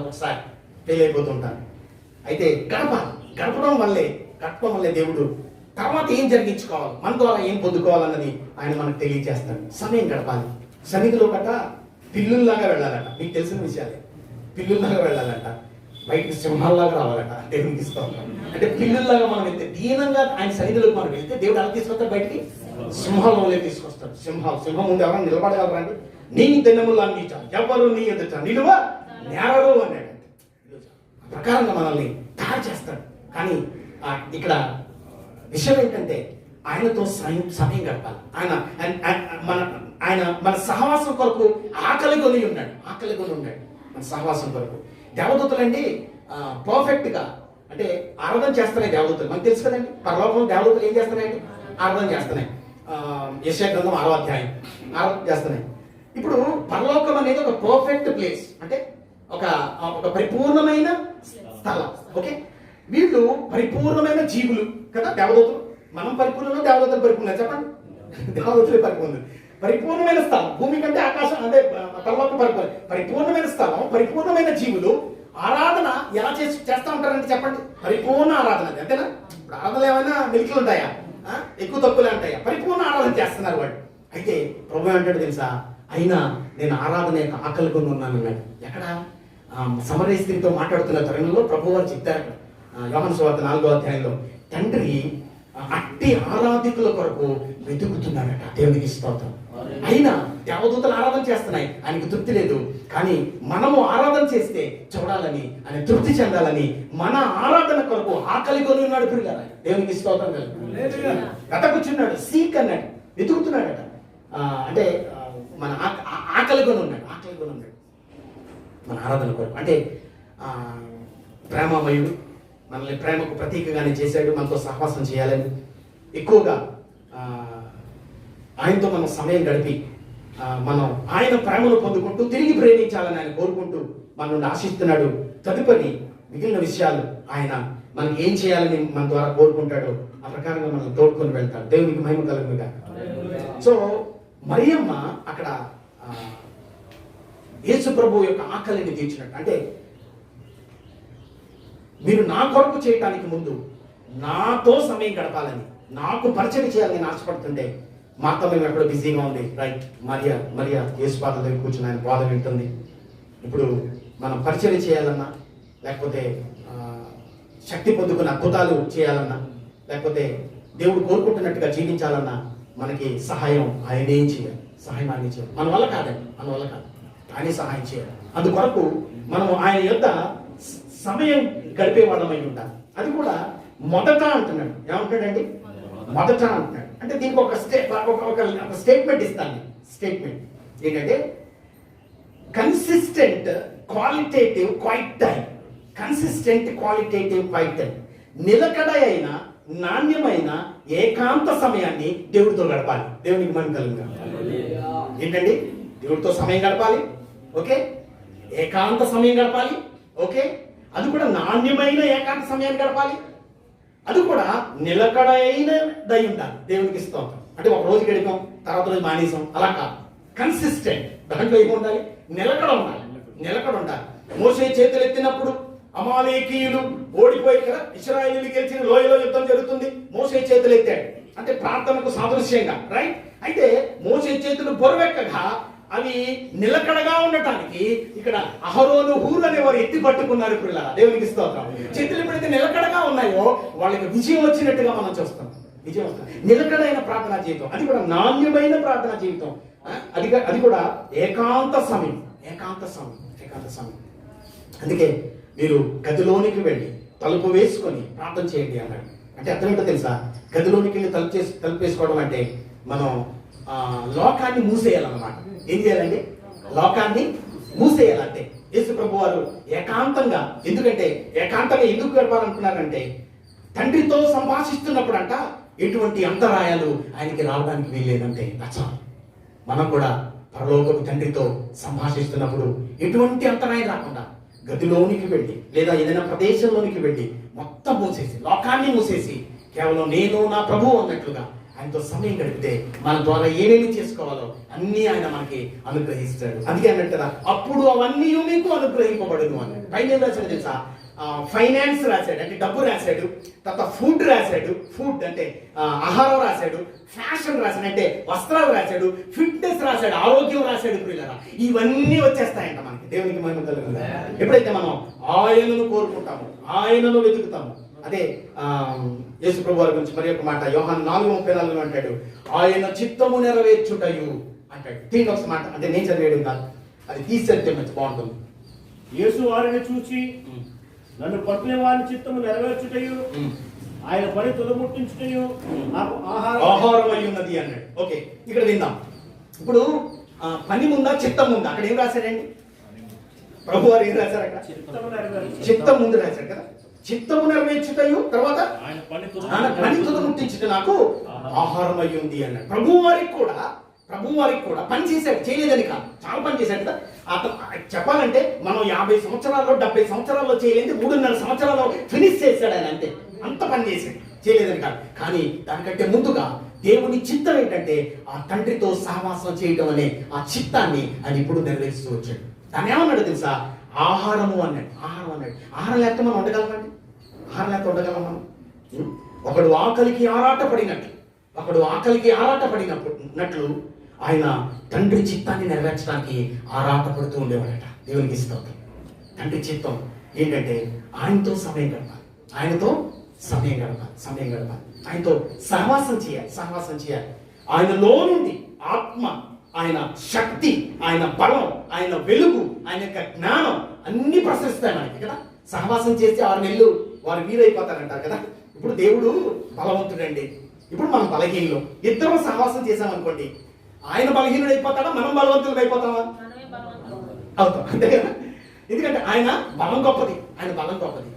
అయితే గడపడం వల్లే దేవుడు తర్వాత ఏం జరిగించుకోవాలి, మన ద్వారా ఏం పొందుకోవాలన్నది ఆయన మనకు తెలియజేస్తాడు. సమయం గడపాలి. సన్నిధిలో గట్ట పిల్లుల్లాగా వెళ్ళాలట. మీకు తెలిసిన విషయాలే. పిల్లుల్లాగా వెళ్ళాలంట, బయటికి సింహాల్లాగా రావాలట. దేవునికి ఇస్తాం. అంటే పిల్లుల్లాగా మనం వెళ్తే, దీనంగా ఆయన సన్నిధిలోకి మనం వెళ్తే దేవుడు ఎలా తీసుకొస్తాడు? బయటికి సింహాలలోనే తీసుకొస్తాడు. సింహం ముందు ఎవరైనా నిలబడగలరండి? నీ దినములు అందించా ఎవరు నీ ఎదుట నిలువ నేరడు అన్నాడు. ప్రకారంగా మనల్ని తయారు చేస్తాడు. కానీ ఇక్కడ విషయం ఏంటంటే ఆయనతో సమయం గడపాలి. ఆయన మన సహవాసం కొరకు ఆకలి కొని ఉన్నాడు. మన సహవాసం కొరకు. దేవదూతలండి పర్ఫెక్ట్ గా అంటే ఆరాధన చేస్తున్నాయి దేవదూతలు. మనకు తెలుసు కదండి, పరలోకంలో దేవదూతలు ఏం చేస్తున్నాయండి? ఆరాధన చేస్తున్నాయి. యెషయా గ్రంథం 6వ అధ్యాయం ఆరాధన చేస్తున్నాయి. ఇప్పుడు పరలోకం అనేది ఒక పర్ఫెక్ట్ ప్లేస్, అంటే ఒక పరిపూర్ణమైన స్థలం. ఓకే, వీళ్ళు పరిపూర్ణమైన జీవులు కదా దేవదూతలు. మనం పరిపూర్ణ, దేవదూతలు పరిపూర్ణ. చెప్పండి, దేవదూతలే పరిపూర్ణమైన స్థలం. భూమి కంటే ఆకాశం అంటే పరలోకం పరిపూర్ణమైన స్థలం, పరిపూర్ణమైన జీవులు. ఆరాధన ఎలా చేస్తూ ఉంటారంటే చెప్పండి, పరిపూర్ణ ఆరాధన. అంతేనా? ఇప్పుడు ఆరాధనలు ఏమైనా మెలికలు ఉంటాయా? ఎక్కువ తక్కువలే ఉంటాయా? పరిపూర్ణ ఆరాధన చేస్తున్నారు వాళ్ళు. అయితే ప్రభు అంటాడు తెలుసా, అయినా నేను ఆరాధన యొక్క ఆకలి కొని ఉన్నాను అన్నాడు. ఎక్కడ? సమరయ స్త్రీతో మాట్లాడుతున్న తరుణంలో ప్రభు వారు చెప్తారు యోహాను సువార్త 4వ అధ్యాయంలో, తండ్రి అట్టి ఆరాధికుల కొరకు వెతుకుతున్నాడట. దేవునికి స్తోత్రం. అయినా దేవదూతలు ఆరాధన చేస్తున్నాయి, ఆయనకు తృప్తి లేదు. కానీ మనము ఆరాధన చేస్తే చూడాలని, ఆయన తృప్తి చెందాలని, మన ఆరాధన కొరకు ఆకలి కొని ఉన్నాడు పిల్లలు. దేవునికి స్తోత్రం కలుగుతుంది. కూర్చున్నాడు, సీక్ అన్నాడు, వెతుకుతున్నాడట. అంటే మన ఆకలి కొని ఉన్నాడు, ఆకలి కొని ఉన్నాడు మన ఆరాధన కొరకు. అంటే ప్రేమమయుడు, మనల్ని ప్రేమకు ప్రతీకగానే చేశాడు. మనతో సహవాసం చేయాలని, ఎక్కువగా ఆయనతో మనం సమయం గడిపి మనం ఆయన ప్రేమను పొందుకుంటూ తిరిగి ప్రేమించాలని ఆయన కోరుకుంటూ మన నుండి ఆశిస్తున్నాడు. తదుపరి మిగిలిన విషయాలు ఆయన మనకి ఏం చేయాలని మన ద్వారా కోరుకుంటాడో ఆ ప్రకారంగా మనం తోడుకొని వెళ్తాడు. దేవునికి మహిమ కలుగునుగా. సో మరియమ్మ అక్కడ యేసు ప్రభు యొక్క ఆకలిని తీర్చినట్టు. అంటే మీరు నా కొరకు చేయటానికి ముందు నాతో సమయం గడపాలని, నాకు పరిచయం చేయాలని ఆశపడుతుంటే మా అత్త మేము ఎక్కడో బిజీగా ఉంది, రైట్. మరియా యేసు పాద దగ్గర కూర్చుని ఆయన బాధ వింటుంది. ఇప్పుడు మనం పరిచయం చేయాలన్నా, లేకపోతే శక్తి పొందుకున్న అద్భుతాలు చేయాలన్నా, లేకపోతే దేవుడు కోరుకుంటున్నట్టుగా జీవించాలన్నా మనకి సహాయం ఆయనే చేయాలి. సహాయం ఆయనే చేయాలి. మన వల్ల కాదండి, మన వల్ల కాదు, ఆయనే సహాయం చేయాలి. అందుకొరకు మనం ఆయన యొక్క సమయం గడిపే వాళ్ళమై ఉంటాం. అది కూడా మొదట అంటున్నాడు. ఏమంటున్నాడండి? మొదట అంటున్నాడు. అంటే దీనికి ఒక స్టేట్మెంట్ ఇస్తాను. స్టేట్మెంట్ ఏంటంటే consistent qualitative quiet time. Consistent qualitative quiet time. నిలకడ అయిన నాణ్యమైన ఏకాంత సమయాన్ని దేవుడితో గడపాలి. దేవునికి మనం కలుగుతాం. ఏంటండి? దేవుడితో సమయం గడపాలి, ఓకే. ఏకాంత సమయం గడపాలి, ఓకే. అది కూడా నాణ్యమైన ఏకాంత సమయాన్ని గడపాలి. అది కూడా నిలకడైన దై ఉండాలి. దేవునికి ఇస్తాం. అంటే ఒక రోజు గడిపాం, తర్వాత రోజు మానేసాం, అలా కాదు. కన్సిస్టెంట్. దాంట్లో ఏమి ఉండాలి? నిలకడ ఉండాలి. నిలకడ ఉండాలి. మోషే చేతులు ఎత్తినప్పుడు అమాలేకీయులు ఓడిపోయి కదా, ఇశ్రాయేలీయులు గెలిచిన లోయలో యుద్ధం జరుగుతుంది. మోషే చేతులు ఎత్తాడు, అంటే ప్రార్థనకు సాదృశ్యంగా, రైట్. అయితే మోషే చేతులు బొరవెక్కగా అవి నిలకడగా ఉండటానికి ఇక్కడ అహరోను హూర్ అనే వారు ఎత్తి పట్టుకున్నారు. పిల్లల దేవునికి స్తోత్రం. చేతులు ఎప్పుడైతే నిలకడగా ఉన్నాయో వాళ్ళకి విజయం వచ్చినట్టుగా మనం చూస్తాం. విజయం వస్తుంది. నిలకడైన ప్రార్థనా జీవితం, అది కూడా నాణ్యమైన ప్రార్థనా జీవితం. అది కూడా ఏకాంత సమయం. ఏకాంత సమయం, ఏకాంత సమయం. అందుకే మీరు గదిలోనికి వెళ్ళి తలుపు వేసుకొని ప్రార్థన చేయండి అన్నాడు. అంటే అర్థం ఏంటో తెలుసా? గదిలోనికి వెళ్ళి తలుపు వేసుకోవడం అంటే మనం లోకాన్ని మూసేయాలన్నమాట. ఏం చేయాలండి? లోకాన్ని మూసేయాలంటే. యేసు ప్రభు వారు ఏకాంతంగా, ఎందుకంటే ఏకాంతంగా ఎందుకు గడపాలనుకున్నారంటే తండ్రితో సంభాషిస్తున్నప్పుడు అంట ఎటువంటి అంతరాయాలు ఆయనకి రావడానికి వీల్లేదంటే నచ్చాలి. మనం కూడా పరలోకపు తండ్రితో సంభాషిస్తున్నప్పుడు ఎటువంటి అంతరాయం రాకుండా గదిలోనికి వెళ్ళి లేదా ఏదైనా ప్రదేశంలోనికి వెళ్ళి మొత్తం మూసేసి, లోకాన్ని మూసేసి కేవలం నేను నా ప్రభువు అన్నట్లుగా ఆయనతో సమయం గడిపితే మన ద్వారా ఏమేమి చేసుకోవాలో అన్ని ఆయన మనకి అనుగ్రహిస్తాడు. అందుకే అన్నట్టు కదా, అప్పుడు అవన్నీ మీకు అనుగ్రహింపబడును అన్నాడు. పైన ఏం రాశాడు తెలుసా? ఫైనాన్స్ రాశాడు, అంటే డబ్బు రాశాడు. తర్వాత ఫుడ్ రాశాడు, ఫుడ్ అంటే ఆహారం రాశాడు. ఫ్యాషన్ రాశాడు, అంటే వస్త్రాలు రాశాడు. ఫిట్నెస్ రాశాడు, ఆరోగ్యం రాశాడు. పిల్లరా, ఇవన్నీ వచ్చేస్తాయంట మనకి. దేవునికి మహిమ కలుగుతుంది ఎప్పుడైతే మనం ఆయనను కోరుకుంటాము, ఆయనను వెతుకుతాము. అదే యేసు ప్రభు వారి గురించి మరి ఒక మాట యోహాను 4:34 అంటాడు, ఆయన చిత్తము నెరవేర్చుటయు అంటాడు. దీనికి ఒక మాట, అంటే నేను చదివేయడం కాదు, అది తీసేస్తే మంచి బాగుంటుంది. యేసు వారిని చూచి నన్ను పట్టిన వారి చిత్తము నెరవేర్చుటయు ఆయన పని తుదముట్టించుటయు నాకు ఆహారం అయి ఉన్నది అన్నాడు. ఓకే, ఇక్కడ విందాం. ఇప్పుడు పని ముందా చిత్తం ముందా? అక్కడ ఏం రాశాడండి ప్రభు వారు? ఏం రాశారు అక్కడ? చిత్తం ముందు రాశాడు కదా. చిత్తము నెరవేర్చుటయు, తర్వాత ఆయన పని తుదముట్టించుట నాకు ఆహారం అయి ఉంది అన్నాడు. ప్రభు వారికి కూడా పని చేశాడు, చేయలేదని కాదు, చాలా పని చేశాడు కదా. చెప్పాలంటే మనం 50 సంవత్సరాల్లో 70 సంవత్సరాల్లో చేయలేదు, 3.5 సంవత్సరాల్లో ఫినిష్ చేశాడు ఆయన. అంతే, అంత పని చేశాడు, చేయలేదని కాదు. కానీ దానికంటే ముందుగా దేవుని చిత్తం ఏంటంటే ఆ తండ్రితో సహవాసం చేయడం అనే ఆ చిత్తాన్ని ఆయన ఇప్పుడు నెరవేరుస్తూ వచ్చాడు. దాన్ని ఏమన్నాడు తెలుసా? ఆహారము అన్నాడు. ఆహారం అన్నాడు. ఆహారం లేకపోతే మనం ఉండగలమండి? ఆహారం లేకపోతే ఉండగలం మనం? ఒకడు ఆకలికి ఆరాటపడినట్లు ఆయన తండ్రి చిత్తాన్ని నెరవేర్చడానికి ఆరాటపడుతూ ఉండేవాడట. దేవునికి స్తోత్రం. తండ్రి చిత్తం ఏంటంటే ఆయనతో సమయం గడపాలి, ఆయనతో సమయం గడపాలి, ఆయనతో సహవాసం చేయాలి. ఆయనలో నుండి ఆత్మ ఆయన శక్తి, ఆయన బలం, ఆయన వెలుగు, ఆయన యొక్క జ్ఞానం అన్ని ప్రసరిస్తాయి మనకి కదా. సహవాసం చేసి 6 నెలలు వారు వీరైపోతారంటారు కదా. ఇప్పుడు దేవుడు బలవంతుడండి, ఇప్పుడు మనం బలహీనులు. ఇద్దరం సహవాసం చేసామనుకోండి, ఆయన బలహీనుడు అయిపోతాడా, మనం బలవంతులు అయిపోతామా? మనమే బలవంతులు. అవుతాం, అంతే కదా. ఎందుకంటే ఆయన బలం గొప్పది, ఆయన బలం గొప్పది.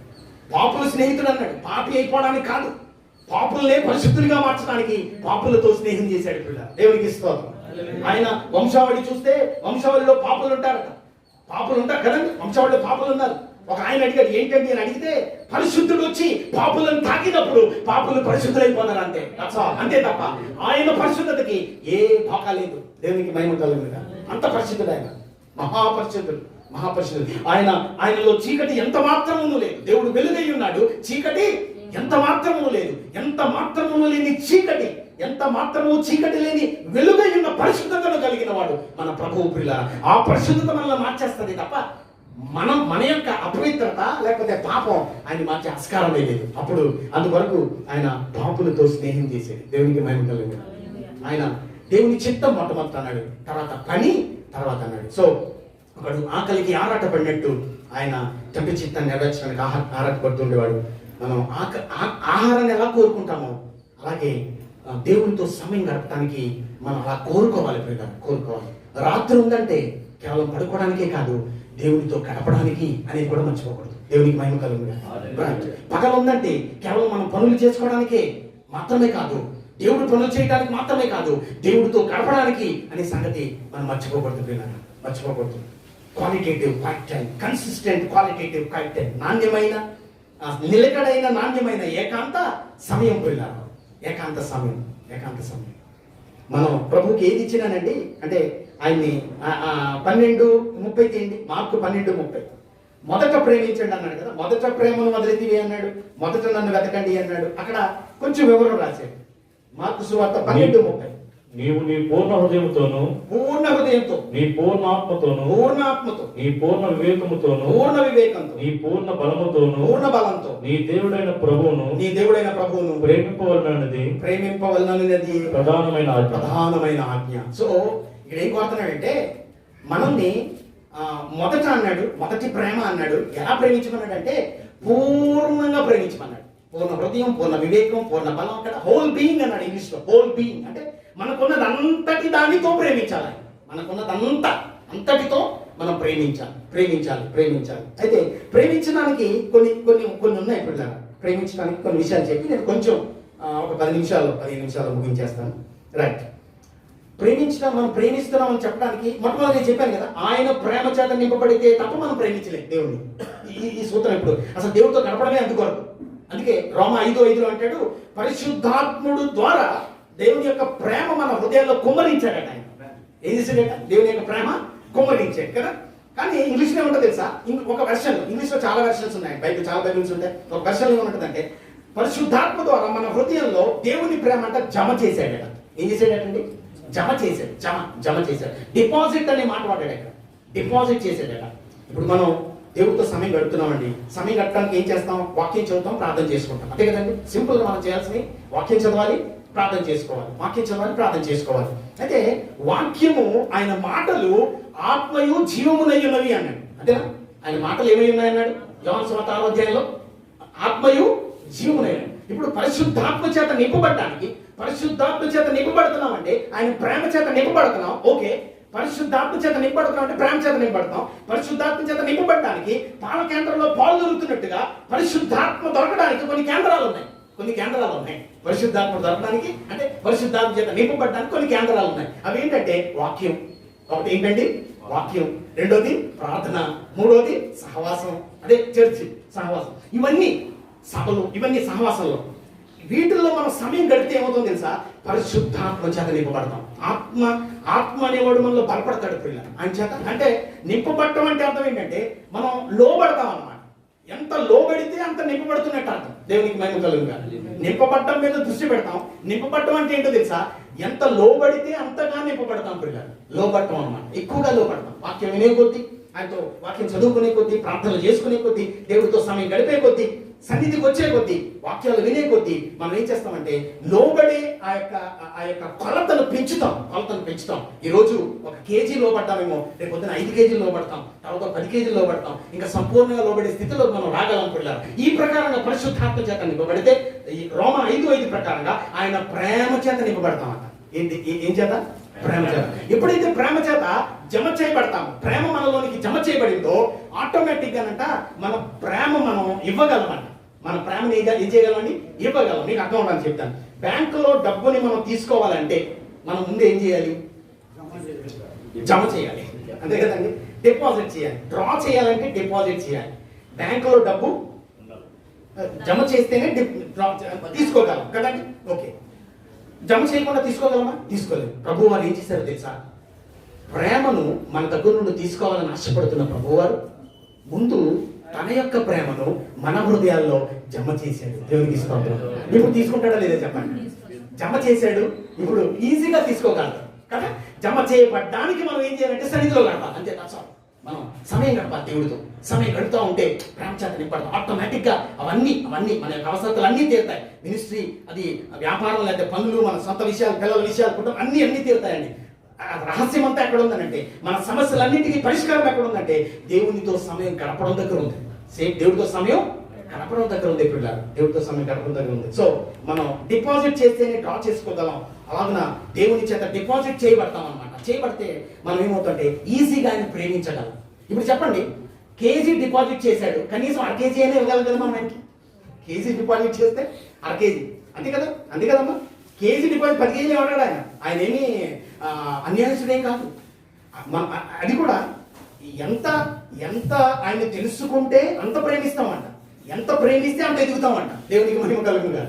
పాపుల స్నేహితుడు అన్నాడు, పాపి అయిపోవడానికి కాదు, పాపులనే పరిశుద్ధులుగా మార్చడానికి పాపులతో స్నేహం చేశాడు పిల్ల. దేవునికి స్తోత్రం. ఆయన వంశావళి చూస్తే వంశావళిలో పాపులు ఉంటారట, పాపులు ఉంటారు కదండి, వంశావళిలో పాపులు ఉన్నారు. ఒక ఆయన అడిగాడు ఏంటండి అని అడిగితే, పరిశుద్ధుడు వచ్చి పాపులను తాకినప్పుడు పాపులు పరిశుద్ధులైపోతారు అంతే, అంతే తప్ప ఆయన పరిశుద్ధతకి ఏ ఢోకా లేదు. దేవునికి మహిమ కలుగునుగా. అంత పరిశుద్ధుడు ఆయన, మహాపరిశుద్ధుడు, మహాపరిశుద్ధుడు. ఆయనలో చీకటి ఎంత మాత్రమును లేదు. దేవుడు వెలుగై ఉన్నాడు, చీకటి ఎంత మాత్రము లేదు. ఎంత మాత్రము లేని చీకటి, ఎంత మాత్రము చీకటి లేని వెలుగై ఉన్న పరిశుద్ధతను కలిగిన వాడు మన ప్రభువు ప్రియులారా. ఆ పరిశుద్ధత మనల్ని మార్చేస్తుంది తప్ప మన యొక్క అపవిత్రత లేకపోతే పాపం ఆయన మార్చే ఆస్కారమే లేదు. అప్పుడు అందువరకు ఆయన పాపులతో స్నేహం చేసేది. దేవునికి మహిమ కలుగును. ఆయన దేవుని చిత్తం మొట్టమొదటి అన్నాడు, తర్వాత పని, తర్వాత అన్నాడు. సో ఒకడు ఆకలికి ఆరాట పడినట్టు ఆయన తండ్రి చిత్తాన్ని నెరవేర్చడానికి ఆరాటపడుతుండేవాడు. మనం ఆహారాన్ని ఎలా కోరుకుంటామో అలాగే దేవునితో సమయం గడపడానికి మనం అలా కోరుకోవాలి ప్రియులారా, కోరుకోవాలి. రాత్రి ఉందంటే కేవలం పడుకోవడానికే కాదు, దేవునితో గడపడానికి అనేది కూడా మర్చిపోకూడదు. దేవునికి మహిమ కలుగును. పగలు ఉందంటే కేవలం మనం పనులు చేసుకోవడానికే మాత్రమే కాదు, దేవుడు పనులు చేయడానికి మాత్రమే కాదు, దేవుడితో గడపడానికి అనే సంగతి మనం మర్చిపోకూడదు ప్రియులారా, మర్చిపోకూడదు. Qualitative quiet time, consistent qualitative quiet time, నాణ్యమైన నిలకడైన నాణ్యమైన ఏకాంత సమయం ప్రియులారా, ఏకాంత సమయం, ఏకాంత సమయం. మనం ప్రభుకి ఏది ఇచ్చినానండి అంటే ఆయన్ని 12:30 తీయండి, మార్కు 12:30. మొదట ప్రేమించండి అన్నాడు కదా, మొదట ప్రేమను వదిలితివి అన్నాడు, మొదట నన్ను వెతకండి అన్నాడు. అక్కడ కొంచెం వివరం రాశాడు. మార్కు సువార్త 12:30. నీవు నీ పూర్ణ హృదయముతోను, పూర్ణ హృదయంతో, నీ పూర్ణ ఆత్మతోను, పూర్ణ ఆత్మతో, నీ పూర్ణ వివేకముతోను, పూర్ణ వివేకంతో, నీ పూర్ణ బలముతోను, పూర్ణ బలంతో నీ దేవుడైన ప్రభువును, నీ దేవుడైన ప్రభువును ప్రేమింపవలనది ప్రధానమైన ఆజ్ఞ, ప్రధానమైన ఆజ్ఞ. సో ఇక్కడ ఏం కోరుతున్నాడంటే మనల్ని మొదట అన్నాడు, మొదటి ప్రేమ అన్నాడు. ఎలా ప్రేమించమన్నాడంటే పూర్ణంగా ప్రేమించమన్నాడు. పూర్ణ హృదయం, పూర్ణ వివేకం, పూర్ణ బలం. అక్కడ హోల్ బీయింగ్ అన్నాడు ఇంగ్లీష్ లో. హోల్ బీయింగ్ అంటే మనకున్నదంతటి దానితో ప్రేమించాలి. అంతటితో మనం ప్రేమించాలి. అయితే ప్రేమించడానికి కొన్ని ఉన్నాయి పిల్లలు. ప్రేమించడానికి కొన్ని విషయాలు చెప్పి నేను కొంచెం ఒక 15 నిమిషాలు ముగించేస్తాను. రైట్. మనం ప్రేమిస్తున్నాం అని చెప్పడానికి మొట్టమొదటి నేను చెప్పాను కదా, ఆయన ప్రేమ చేత నింపబడితే తప్ప మనం ప్రేమించలేదు దేవుడిని. ఈ సూత్రం ఇప్పుడు అసలు దేవుడితో గడపడమే అందుకొరకు. అందుకే రోమా 5:5 అంటాడు, పరిశుద్ధాత్ముడు ద్వారా దేవుని యొక్క ప్రేమ మన హృదయాల్లో కుమ్మరించాడట. ఆయన ఏం చేశాడట? దేవుని యొక్క ప్రేమ కుమ్మరించాడు కదా. కానీ ఇంగ్లీష్లో ఏముంటో తెలుసా? ఒక వెర్షన్, ఇంగ్లీష్లో చాలా వెర్షన్స్ ఉన్నాయి, చాలా బైబిల్స్ ఉంటాయి. ఒక వెర్షన్ ఏముంటుందంటే, పరిశుద్ధాత్మ ద్వారా మన హృదయంలో దేవుని ప్రేమ అంట జమ చేశాడట. ఏం చేశాడటండి? జమ చేశాడు. డిపాజిట్ అనే మాట వాడాడు ఇక్కడ. డిపాజిట్ చేశాడట. ఇప్పుడు మనం దేవుడితో సమయం గడుపుతున్నామండి. సమయం గడపడానికి ఏం చేస్తాం? వాక్యం చదువుతాం, ప్రార్థన చేసుకుంటాం, అంతే కదండి. సింపుల్ గా మనం చేయాల్సింది వాక్యం చదవాలి, ప్రార్థన చేసుకోవాలి. అయితే వాక్యము, ఆయన మాటలు ఆత్మయు జీవమునై ఉన్నవి అన్నాడు. అంతేనా? ఆయన మాటలు ఏమై ఉన్నాయి అన్నాడు యోహాను సువార్త 6వ అధ్యాయంలో, ఆత్మయు జీవమునై. ఇప్పుడు పరిశుద్ధాత్మ చేత నింపబడుతున్నాం అంటే ఆయన ప్రేమ చేత నింపబడుతున్నాం. ఓకే, పరిశుద్ధాత్మ చేత నింపబడుతున్నాం అంటే ప్రేమ చేత నింపబడతాం. పరిశుద్ధాత్మ చేత నింపబడడానికి పాల కేంద్రంలో పాలు దొరుకుతున్నట్టుగా పరిశుద్ధాత్మ దొరకడానికి కొన్ని కేంద్రాలు ఉన్నాయి. పరిశుద్ధాత్మ దొరకడానికి అంటే పరిశుద్ధాత్మ చేత నింపబడడానికి కొన్ని కేంద్రాలు ఉన్నాయి. అవి ఏంటంటే వాక్యం. ఒకటి ఏంటండి? వాక్యం. రెండోది ప్రార్థన. మూడోది సహవాసం, అదే చర్చ్ సహవాసం. ఇవన్నీ సభలు, ఇవన్నీ సహవాసంలో. వీటిల్లో మనం సమయం గడిపితే ఏమవుతుందో తెలుసా? పరిశుద్ధాత్మ చేత నింపబడతాం. ఆత్మ అనేవాడు మనలో బలపడతాడు పిల్లలు ఆయన చేత. అంటే నింపబడటం అంటే అర్థం ఏంటంటే మనం లోబడతాం అన్నమాట. ఎంత లోబడితే అంత నింపబడుతున్నట్టు అర్థం. దేవునికి మహిమ కలుగుగా. నింపబడటం మీద దృష్టి పెడతాం. నింపబడటం అంటే ఏంటో తెలుసా? ఎంత లోబడితే అంతగా నింపబడతాం పిల్లలు. లోబడటం అన్నమాట. ఎక్కువగా లోబడతాం. వాక్యం వినే కొద్దీ, ఆయనతో వాక్యం చదువుకునే కొద్దీ, ప్రార్థనలు చేసుకునే కొద్దీ, దేవుడితో సమయం గడిపే కొద్దీ, సన్నిధికి వచ్చే కొద్దీ, వాక్యాలు వినే కొద్దీ మనం ఏం చేస్తామంటే లోబడే ఆ యొక్క కొలతను పెంచుతాం. ఈ రోజు 1 కేజీ లోబడ్డామేమో, రేపు పొద్దున 5 కేజీలు లోబడతాం, తర్వాత 10 కేజీలు లోబడతాం, ఇంకా సంపూర్ణంగా లోబడే స్థితిలో మనం రాగలనుకుంటున్నారు. ఈ ప్రకారంగా పరిశుద్ధాత్మ చేత నింపబడితే, ఈ రోమా 5:5 ప్రకారంగా ఆయన ప్రేమ చేత నింపబడతామంట. ఏం చేత? ప్రేమ చేత. ఎప్పుడైతే ప్రేమ చేత జమ చేయబడతాము, ప్రేమ మనలోనికి జమ చేయబడిందో ఆటోమేటిక్ గానంట మన ప్రేమ మనం ఇవ్వగలమంట. మన ప్రేమని ఏం చేయగలమండి? ఇవ్వగలం. మీకు అర్థం అవడానికి చెప్తాను. బ్యాంకులో డబ్బుని మనం తీసుకోవాలంటే మనం ముందు ఏం చేయాలి? జమ చేయాలి, అంతే కదండి. డిపాజిట్ చేయాలి. డ్రా చేయాలంటే డిపాజిట్ చేయాలి. బ్యాంకులో డబ్బు జమ చేస్తేనే తీసుకోగలం కదండి. ఓకే, జమ చేయకుండా తీసుకోగలమా? తీసుకోలేము. ప్రభు వారు ఏం చేశారో తెలుసా? ప్రేమను మన దగ్గర నుండి తీసుకోవాలని ఆశపడుతున్న ప్రభువారు ముందు తన యొక్క ప్రేమను మన హృదయాల్లో జమ చేశాడు. దేవునికి స్తోత్రం. ఇప్పుడు తీసుకుంటాడా లేదా చెప్పండి? జమ చేశాడు. ఇప్పుడు ఈజీగా తీసుకోగలరు కదా. జమ చేయబడ్డానికి మనం ఏం చేయాలంటే సన్నిధిలో గడపాలి, అంతే. మనం సమయం గడపాలి దేవుడితో. సమయం గడుపుతూ ఉంటే ప్రేమ చేత నింపడతాం. ఆటోమేటిక్ గా అవన్నీ మన యొక్క అవసరాలు అన్నీ తీరుతాయి. మినిస్ట్రీ, అది వ్యాపారం, లేదా పనులు, మన సొంత విషయాలు, పిల్లల విషయాలు, కుటుంబం అన్నీ తీరుతాయండి. రహస్యం అంతా ఎక్కడ ఉందనంటే, మన సమస్యలన్నింటికీ పరిష్కారం ఎక్కడ ఉందంటే దేవునితో సమయం గడపడం దగ్గర ఉంది. దేవుడితో సమయం గడపడం దగ్గర ఉంది. ఇప్పుడు దేవుడితో సమయం గడపడం దగ్గర ఉంది. సో మనం డిపాజిట్ చేస్తేనే డ్రా చేసుకోగలం. అలాగన దేవుని చేత డిపాజిట్ చేయబడతాం అనమాట. చేయబడితే మనం ఏమవుతుంటే ఈజీగా ఆయన ప్రేమించగలం. ఇప్పుడు చెప్పండి, కేజీ డిపాజిట్ చేశాడు, కనీసం 1/2 కేజీ అయినా ఇవ్వగలం కదా మనం ఆయనకి. కేజీ డిపాజిట్ చేస్తే 1/2 కేజీ, అంతే కదా, అంతే కదమ్మా. కేజీ డిపాజిట్ 10 కేజీలు ఇవ్వడాడు ఆయన ఏమీ అన్యాయసుడేం కాదు. అది కూడా ఎంత ఆయన తెలుసుకుంటే అంత ప్రేమిస్తామంట. ఎంత ప్రేమిస్తే అంత ఎదుగుతామంట. దేవునికి మహిమ కలుగుగా.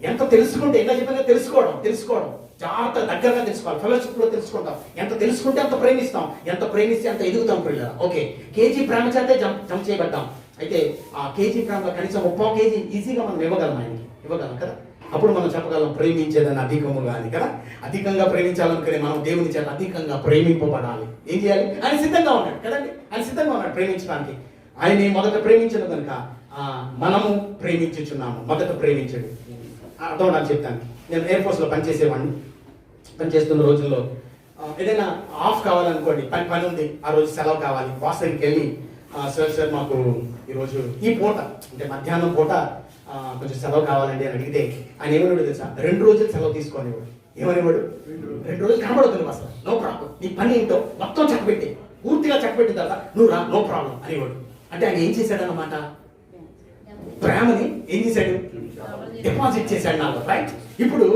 ఎంత తెలుసుకుంటే, ఎలా చెప్పినా తెలుసుకోవడం జాగ్రత్త దగ్గరగా తెలుసుకోవాలి. ఫెలోషిప్ లో తెలుసుకుంటాం. ఎంత తెలుసుకుంటే అంత ప్రేమిస్తాం, ఎంత ప్రేమిస్తే అంత ఎదుగుతాం పిల్లలు. ఓకే, కేజీ ప్రేమ చేతే జమ చేయబడ్డాం. అయితే ఆ కేజీ ప్రేమ కనీసం 1/4 కేజీ ఈజీగా మనం ఇవ్వగలం కదా. అప్పుడు మనం చెప్పగలం ప్రేమించేదని అధికము కానీ కదా. అధికంగా ప్రేమించాలనుకునే మనం దేవుని చేత అధికంగా ప్రేమింపబడాలి. ఏం చేయాలి? ఆయన సిద్ధంగా ఉన్నాడు కదండి. ఆయన సిద్ధంగా ఉన్నాడు ప్రేమించడానికి. ఆయన మొదట ప్రేమించను కనుక మనము ప్రేమించుచున్నాము. మొదట ప్రేమించడు. అర్థం నాకు చెప్తాను. నేను ఎయిర్ ఫోర్స్ లో పనిచేస్తున్న రోజుల్లో ఏదైనా ఆఫ్ కావాలనుకోండి, పని ఉంది, ఆ రోజు సెలవు కావాలి. బాస్ దగ్గరికి వెళ్ళి సార్ మాకు ఈరోజు ఈ పూట అంటే మధ్యాహ్నం పూట కొంచెం సెలవు కావాలండి అని అడిగితే ఆయన ఏమన్నాడు తెలుసా? 2 రోజులు సెలవు తీసుకునేవాడు. ఏమనేవాడు? 2 రోజులు కనబడుతుంది అసలు, నో ప్రాబ్లం, నీ పని ఏంటో మొత్తం చక్కబెట్టి, పూర్తిగా చక్కబెట్టిన తర్వాత నువ్వు రా, నో ప్రాబ్లం అనేవాడు. అంటే ఆయన ఏం చేశాడు అన్నమాట? ప్రేమని ఏం చేశాడు? డిపాజిట్ చేశాడు నాలో, రైట్? ఇప్పుడు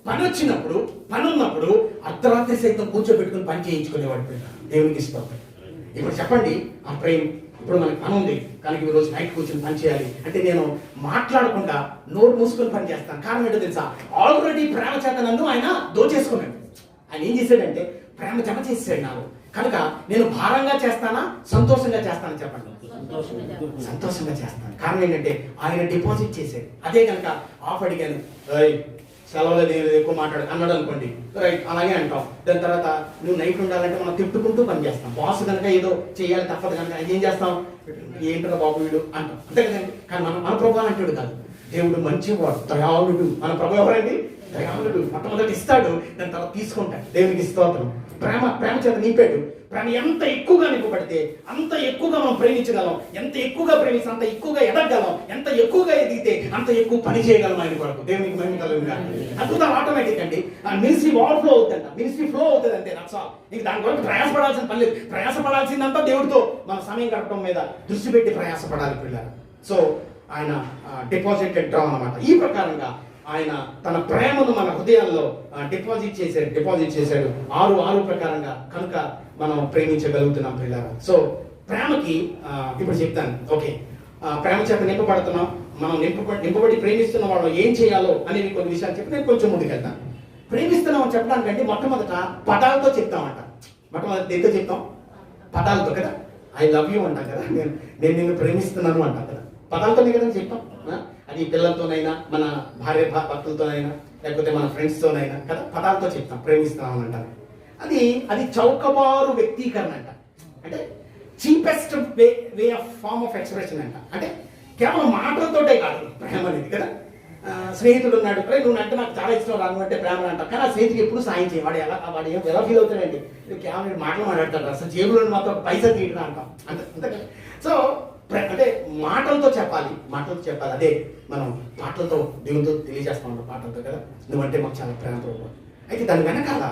పని వచ్చినప్పుడు, పని ఉన్నప్పుడు అర్ధరాత్రి సైతం కూర్చోబెట్టుకుని పని చేయించుకునేవాడు. దేవునికి ఇష్టం. ఇప్పుడు చెప్పండి, ఆ ప్రేమ. ఇప్పుడు మనకి పని ఉంది కానీ ఈ రోజు నైట్ కూర్చొని పని చేయాలి అంటే నేను మాట్లాడకుండా నోరు మూసుకొని పని చేస్తాను. కారణం ఏంటో తెలుసా? ఆల్రెడీ ప్రేమ చేత నన్ను ఆయన దోచేసుకున్నాడు. ఆయన ఏం చేశాడంటే ప్రేమ జమ చేసాడు నాలో. కనుక నేను భారంగా చేస్తానా, సంతోషంగా చేస్తానని చెప్పండి? సంతోషంగా చేస్తాను. కారణం ఏంటంటే ఆయన డిపాజిట్ చేశాడు. అదే కనుక ఆఫ్ అడిగాను, సెలవులేదు ఎక్కువ మాట్లాడు అన్నాడు అనుకోండి, రైట్, అలాగే అంటాం. దాని తర్వాత నువ్వు నైట్ ఉండాలంటే మనం తిట్టుకుంటూ పని చేస్తాం. బాస్ కనుక ఏదో చేయాలి తప్పదు కనుక ఏం చేస్తాం? ఏంటో బాబు వీడు అంటాం, అంతే కదండి. కానీ మన ప్రభు అంటాడు కాదు, దేవుడు మంచివాడు, దయాళుడు. మన ప్రభు ఎవరండి? దయాళుడు. మొట్టమొదటి ఇస్తాడు, దాని తర్వాత తీసుకుంటాడు. దేవునికి స్తోత్రం. ప్రేమ చేత నింపాడు. ప్రేమ ఎంత ఎక్కువగా నింపబడితే అంత ఎక్కువగా మనం ప్రేమించగలం. ఎంత ఎక్కువగా ప్రేమిస్తే అంత ఎక్కువగా ఎదగలం. ఎంత ఎక్కువగా ఎదిగితే అంత ఎక్కువ పని చేయగలం ఆయన కొరకు. దేవునికి మహిమ కలుగుగా. అద్భుతం ఆటోమేటిక్ అండి. మినిస్ట్రీ ఫ్లో అవుతుందంట. మినిస్ట్రీ ఫ్లో అవుతుంది అంతే. నీకు దాని కొరకు ప్రయాసపడాల్సిన పని లేదు. ప్రయాసపడాల్సిందంతా దేవుడితో మన సమయం గడపడం మీద దృష్టి పెట్టి ప్రయాసపడాలి పిల్లలు. సో ఆయన డిపాజిటెడ్ డ్రా అన్నమాట. ఈ ప్రకారంగా ఆయన తన ప్రేమను మన హృదయాల్లో డిపాజిట్ చేశాడు 6 ప్రకారంగా. కనుక మనం ప్రేమించగలుగుతున్నాం పిల్లలు. సో ప్రేమకి ఇప్పుడు చెప్తాను. ఓకే, ప్రేమ చేత నింపబడుతున్నాం. మనం నింపబడి ప్రేమిస్తున్న వాళ్ళు ఏం చేయాలో అనేవి కొన్ని విషయాలు చెప్పి నేను కొంచెం ముందుకెళ్తాను. ప్రేమిస్తున్నాం అని చెప్పడానికంటే మొట్టమొదట పదాలతో చెప్తామంట. మొట్టమొదటి దేంతో చెప్తాం? పదాలతో కదా. ఐ లవ్ యూ అంటాం కదా, నేను నిన్ను ప్రేమిస్తున్నాను అంటాం కదా. పదాలతోనే కదా చెప్తాం. అది పిల్లలతోనైనా, మన భార్య భర్తలతోనైనా, లేకపోతే మన ఫ్రెండ్స్తోనైనా కదా, పదాలతో చెప్తాం ప్రేమిస్తున్నాం అంటారు. అది చౌకబారు వ్యక్తీకరణ అంట. అంటే cheapest way of form of expression అంట. అంటే కేవలం మాటలతోటే కాదు ప్రేమ అనేది కదా. స్నేహితుడు ఉన్నాడు, నువ్వు అంటే నాకు చాలా ఇష్టం రాను అంటే ప్రేమ అంటావు, కానీ ఆ స్నేహితుడికి ఎప్పుడు సాయం చేయి. వాడు ఎలా ఫీల్ అవుతాడండి, కేవలం మాటలు మాట్లాడతాడు, అసలు జేబులో మాత్రం పైసా తీయడం అంటాం అంతే కదా. సో అంటే మాటలతో చెప్పాలి, మాటలతో చెప్పాలి. అదే మనం పాటలతో దేవునితో తెలియజేస్తా ఉంటాం పాటలతో కదా. నువ్వంటే మాకు చాలా ప్రేమ ప్రభు. అయితే దాని వెనకాల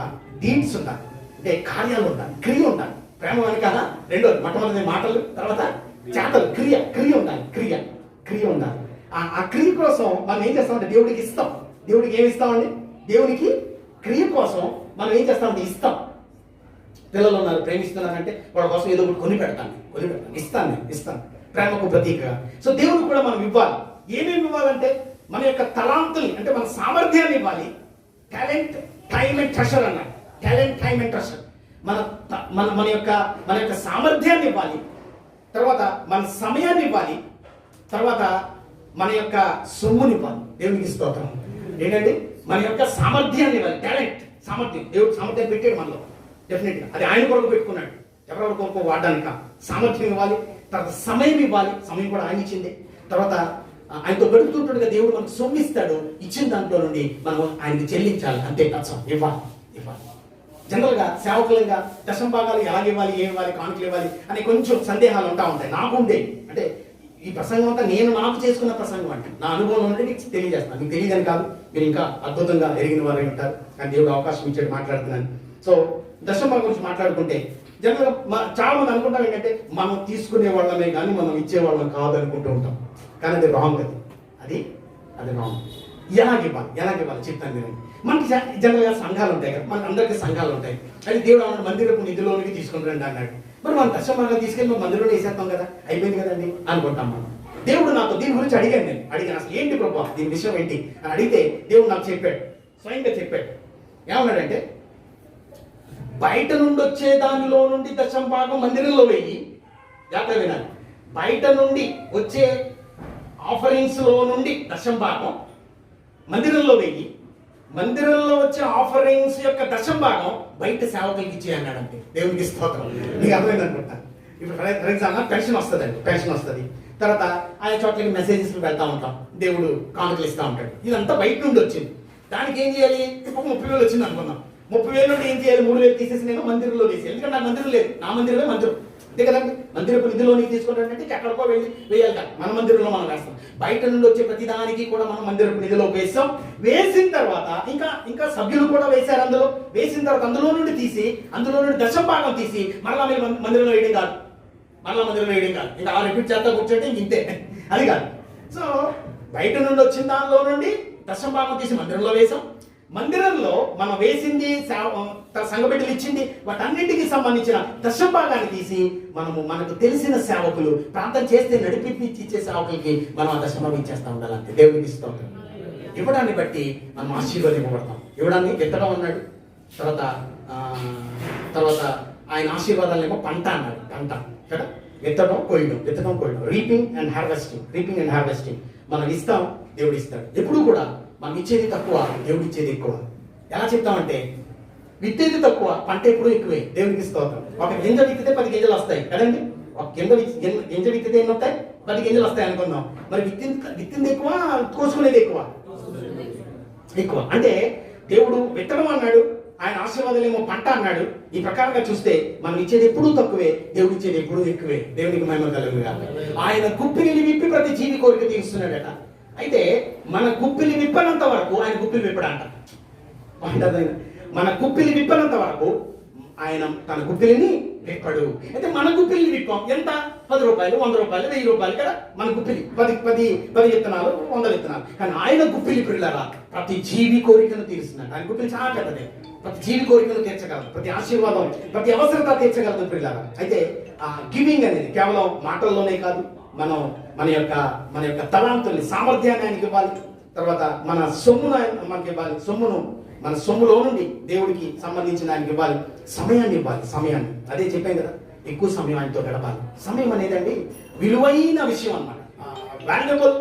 డీడ్స్ ఉండాలి, అంటే కార్యాలు ఉండాలి, క్రియ ఉండాలి. ప్రేమ వెనకాల రెండోది మొట్టమొదటి మాటలు, తర్వాత చేతలు, క్రియ ఉండాలి, క్రియ ఉండాలి. ఆ క్రియ కోసం మనం ఏం చేస్తామంటే దేవుడికి ఇస్తాం. దేవుడికి ఏమి ఇస్తామండి? దేవునికి క్రియ కోసం మనం ఏం చేస్తామంటే ఇస్తాం. పిల్లలు ఉన్నారు, ప్రేమిస్తున్నారంటే వాళ్ళ కోసం ఏదో ఒకటి కొని పెడతాను, ఇస్తాను ప్రేమకు ప్రతీకగా. సో దేవుడికి కూడా మనం ఇవ్వాలి. ఏమేమి ఇవ్వాలంటే మన యొక్క తలాంతుల్ని, అంటే మన సామర్థ్యాన్ని ఇవ్వాలి. టాలెంట్, టైం అండ్ ట్రెషర్ అన్నారు. Talent, time and treasure. మన యొక్క సామర్థ్యాన్ని ఇవ్వాలి, తర్వాత మన సమయాన్ని ఇవ్వాలి, తర్వాత మన యొక్క సొమ్ముని ఇవ్వాలి. దేవునికి స్తోత్రం. ఏంటంటే మన యొక్క సామర్థ్యాన్ని ఇవ్వాలి. టాలెంట్, సామర్థ్యం, దేవుడు సామర్థ్యం పెట్టాడు మనలో డెఫినెట్గా. అది ఆయన కొరకు పెట్టుకున్నాడు, ఎవరెవరి కొరకు వాడడానిక. సామర్థ్యం ఇవ్వాలి, తర్వాత సమయం ఇవ్వాలి, సమయం కూడా ఆయన ఇచ్చింది. తర్వాత ఆయనతో గడుపుతుంటాడుగా దేవుడు మనకు సొమ్మిస్తాడు, ఇచ్చిన దాంట్లో నుండి మనం ఆయనకి చెల్లించాలి. అంతే తత్సం, ఇవ్వాలి. జనరల్గా సేవకులంగా దశమ భాగాలు ఎలాగ ఇవ్వాలి, ఏమి ఇవ్వాలి, కానుకలు ఇవ్వాలి అని కొంచెం సందేహాలు ఉంటాయి. నాకు ఉండే, అంటే ఈ ప్రసంగం అంతా నాకు చేసుకున్న ప్రసంగం అంటే నా అనుభవం ఉంటే నీకు తెలియజేస్తాను. మీకు తెలియదని కాదు, మీరు ఇంకా అద్భుతంగా ఎరిగిన వారు ఉంటారు, కానీ దేవుడు అవకాశం ఇచ్చాడు మాట్లాడుతున్నాను. సో దశమ భాగం గురించి మాట్లాడుకుంటే జనరల్గా చాలా మంది అనుకుంటాం ఏంటంటే మనం తీసుకునే వాళ్ళమే కానీ మనం ఇచ్చేవాళ్ళం కాదు అనుకుంటూ ఉంటాం, కానీ అది రాంగ్. అది రాంగ్. ఎలాగివ్వాలి చెప్తాను నేను. మనకి జనరల్గా సంఘాలు ఉంటాయి కదా, మన అందరికీ సంఘాలు ఉంటాయి. అది దేవుడు అన్నాడు మందిరపు నిధిలోనికి తీసుకుంటారండి అన్నాడు. మరి మనం దశమాగా తీసుకెళ్ళి మనం మందిరంలో వేసేస్తాం కదా, అయిపోయింది కదండి అనుకుంటాం మనం. దేవుడు నాతో దీని గురించి అడిగాను అసలు ఏంటి ప్రభు దీని విషయం ఏంటి అని అడిగితే దేవుడు నాకు చెప్పాడు, స్వయంగా చెప్పాడు. ఏమన్నాడంటే బయట నుండి వచ్చే దానిలో నుండి దశమ భాగం మందిరంలో వేయి. జాగ్రత్త వినాలి. బయట నుండి వచ్చే ఆఫరింగ్స్ లో నుండి దశమ భాగం మందిరంలో వేయి. మందిరంలో వచ్చే ఆఫరింగ్స్ యొక్క దశమ భాగం బయట సేవకులకి ఇచ్చే అన్నాడంటే. దేవునికి స్తోత్రం. నీకు అర్థమైంది అనుకుంటా. ఇప్పుడు ఫర్ ఎగ్జాంపుల్ పెన్షన్ వస్తుంది. తర్వాత ఆయన చోట్లకి మెసేజెస్ వెళ్తా ఉంటాం, దేవుడు కానుకలు ఇస్తూ ఉంటాడు. ఇదంతా బయట నుండి వచ్చింది. దానికి ఏం చేయాలి? 30,000 వచ్చింది అనుకుందాం. 30,000 నుండి ఏం చేయాలి? 3,000 తీసేసి నేను మందిరంలో వేసి, ఎందుకంటే నాకు మందిరం లేదు, నా మందిరమే మందిరం. అంతే కదండి. మందిరపు నిధిలోనికి తీసుకుంటానంటే ఎక్కడికో వెళ్ళి వేయాలి కదా, మన మందిరంలో మనం వేస్తాం. బయట నుండి వచ్చే ప్రతి దానికి కూడా మనం మందిరపు నిధిలో వేస్తాం. వేసిన తర్వాత ఇంకా సభ్యులు కూడా వేశారు. అందులో వేసిన తర్వాత అందులో నుండి దశమ భాగం తీసి మరలా మీరు మందిరంలో వేయడం కాదు, ఇంకా ఆ రిపీట్ చేస్తా కూర్చోంటే ఇంతే, అది కాదు. సో బయట నుండి వచ్చిన దానిలో నుండి దశమ భాగం తీసి మందిరంలో వేసాం. మందిరంలో మనం వేసింది, సంఘ బిడ్డలు ఇచ్చింది, వాటన్నింటికి సంబంధించిన దశమ భాగాన్ని తీసి మనకు తెలిసిన సేవకులు ప్రార్థన చేస్తే నడిపించి ఇచ్చే సేవకులకి మనం ఆ దశమ భాగం ఇచ్చేస్తా ఉండాలి. అంతే. దేవుడికి ఇస్తాం. ఇవ్వడాన్ని బట్టి మనం ఆశీర్వాదింపబడతాం. ఇవ్వడాన్ని ఎత్తడం అన్నాడు. తర్వాత ఆయన ఆశీర్వాదాలేమో పంట అన్నాడు. పంట కదా, ఎత్తడం కోయడం. Reaping and harvesting. మనం ఇస్తాం, దేవుడు ఇస్తాడు. ఎప్పుడు కూడా మనం ఇచ్చేది తక్కువ, దేవుడు ఇచ్చేది ఎక్కువ. ఎలా చెప్తామంటే విత్తేది తక్కువ, పంట ఎప్పుడు ఎక్కువే. దేవునికి స్తోత్రం. ఒక గింజ విత్తితే 10 గింజలు వస్తాయి కదండి. ఒక గింజ విత్తితే ఎన్ని వస్తాయి? 10 గింజలు వస్తాయి అనుకుందాం. మరి విత్తింది ఎక్కువ, కోసుకునేది ఎక్కువ. అంటే దేవుడు విత్తనం అన్నాడు, ఆయన ఆశీర్వాదాలేమో పంట అన్నాడు. ఈ ప్రకారంగా చూస్తే మనం ఇచ్చేది ఎప్పుడూ తక్కువే, దేవుడు ఇచ్చేది ఎప్పుడూ ఎక్కువే. దేవునికి మహిమ కలుగుగా. ఆయన గుప్పిలిని విప్పి ప్రతి జీవి కోరిక తీరుస్తున్నాడట. అయితే మన గుప్పిలి విప్పనంత వరకు ఆయన గుప్పిలి విప్పడంట. మన గుప్పిలి విప్పనంత వరకు ఆయన తన గుప్పిలిని విప్పడు. అయితే మన గుప్పిలిని విప్పాం. ఎంత? 10 రూపాయలు, 100 రూపాయలు, 1000 రూపాయలు కదా మన గుప్పిలి. 10 విత్తనాలు, 100 విత్తనాలు. కానీ ఆయన గుప్పిలి పిల్లరా ప్రతి జీవి కోరికను తీరుస్తున్నాడు. ఆయన గుప్పిలి చాలా పెద్దదే. ప్రతి జీవి కోరికను తీర్చగలదు, ప్రతి ఆశీర్వాదం, ప్రతి అవసరత తీర్చగలదు పిల్లరా. అయితే ఆ గివింగ్ అనేది కేవలం మాటల్లోనే కాదు, మన యొక్క తలాంతుల్ని, సామర్థ్యాన్ని ఆయనకి ఇవ్వాలి. తర్వాత మన సొమ్మును మనకి ఇవ్వాలి. మన సొమ్ములో నుండి దేవుడికి సంబంధించిన ఆయనకి ఇవ్వాలి. సమయాన్ని ఇవ్వాలి. అదే చెప్పాను కదా, ఎక్కువ సమయం ఆయనతో గడపాలి. సమయం అనేదండి విలువైన విషయం అన్నమాట. వాల్యుబుల్,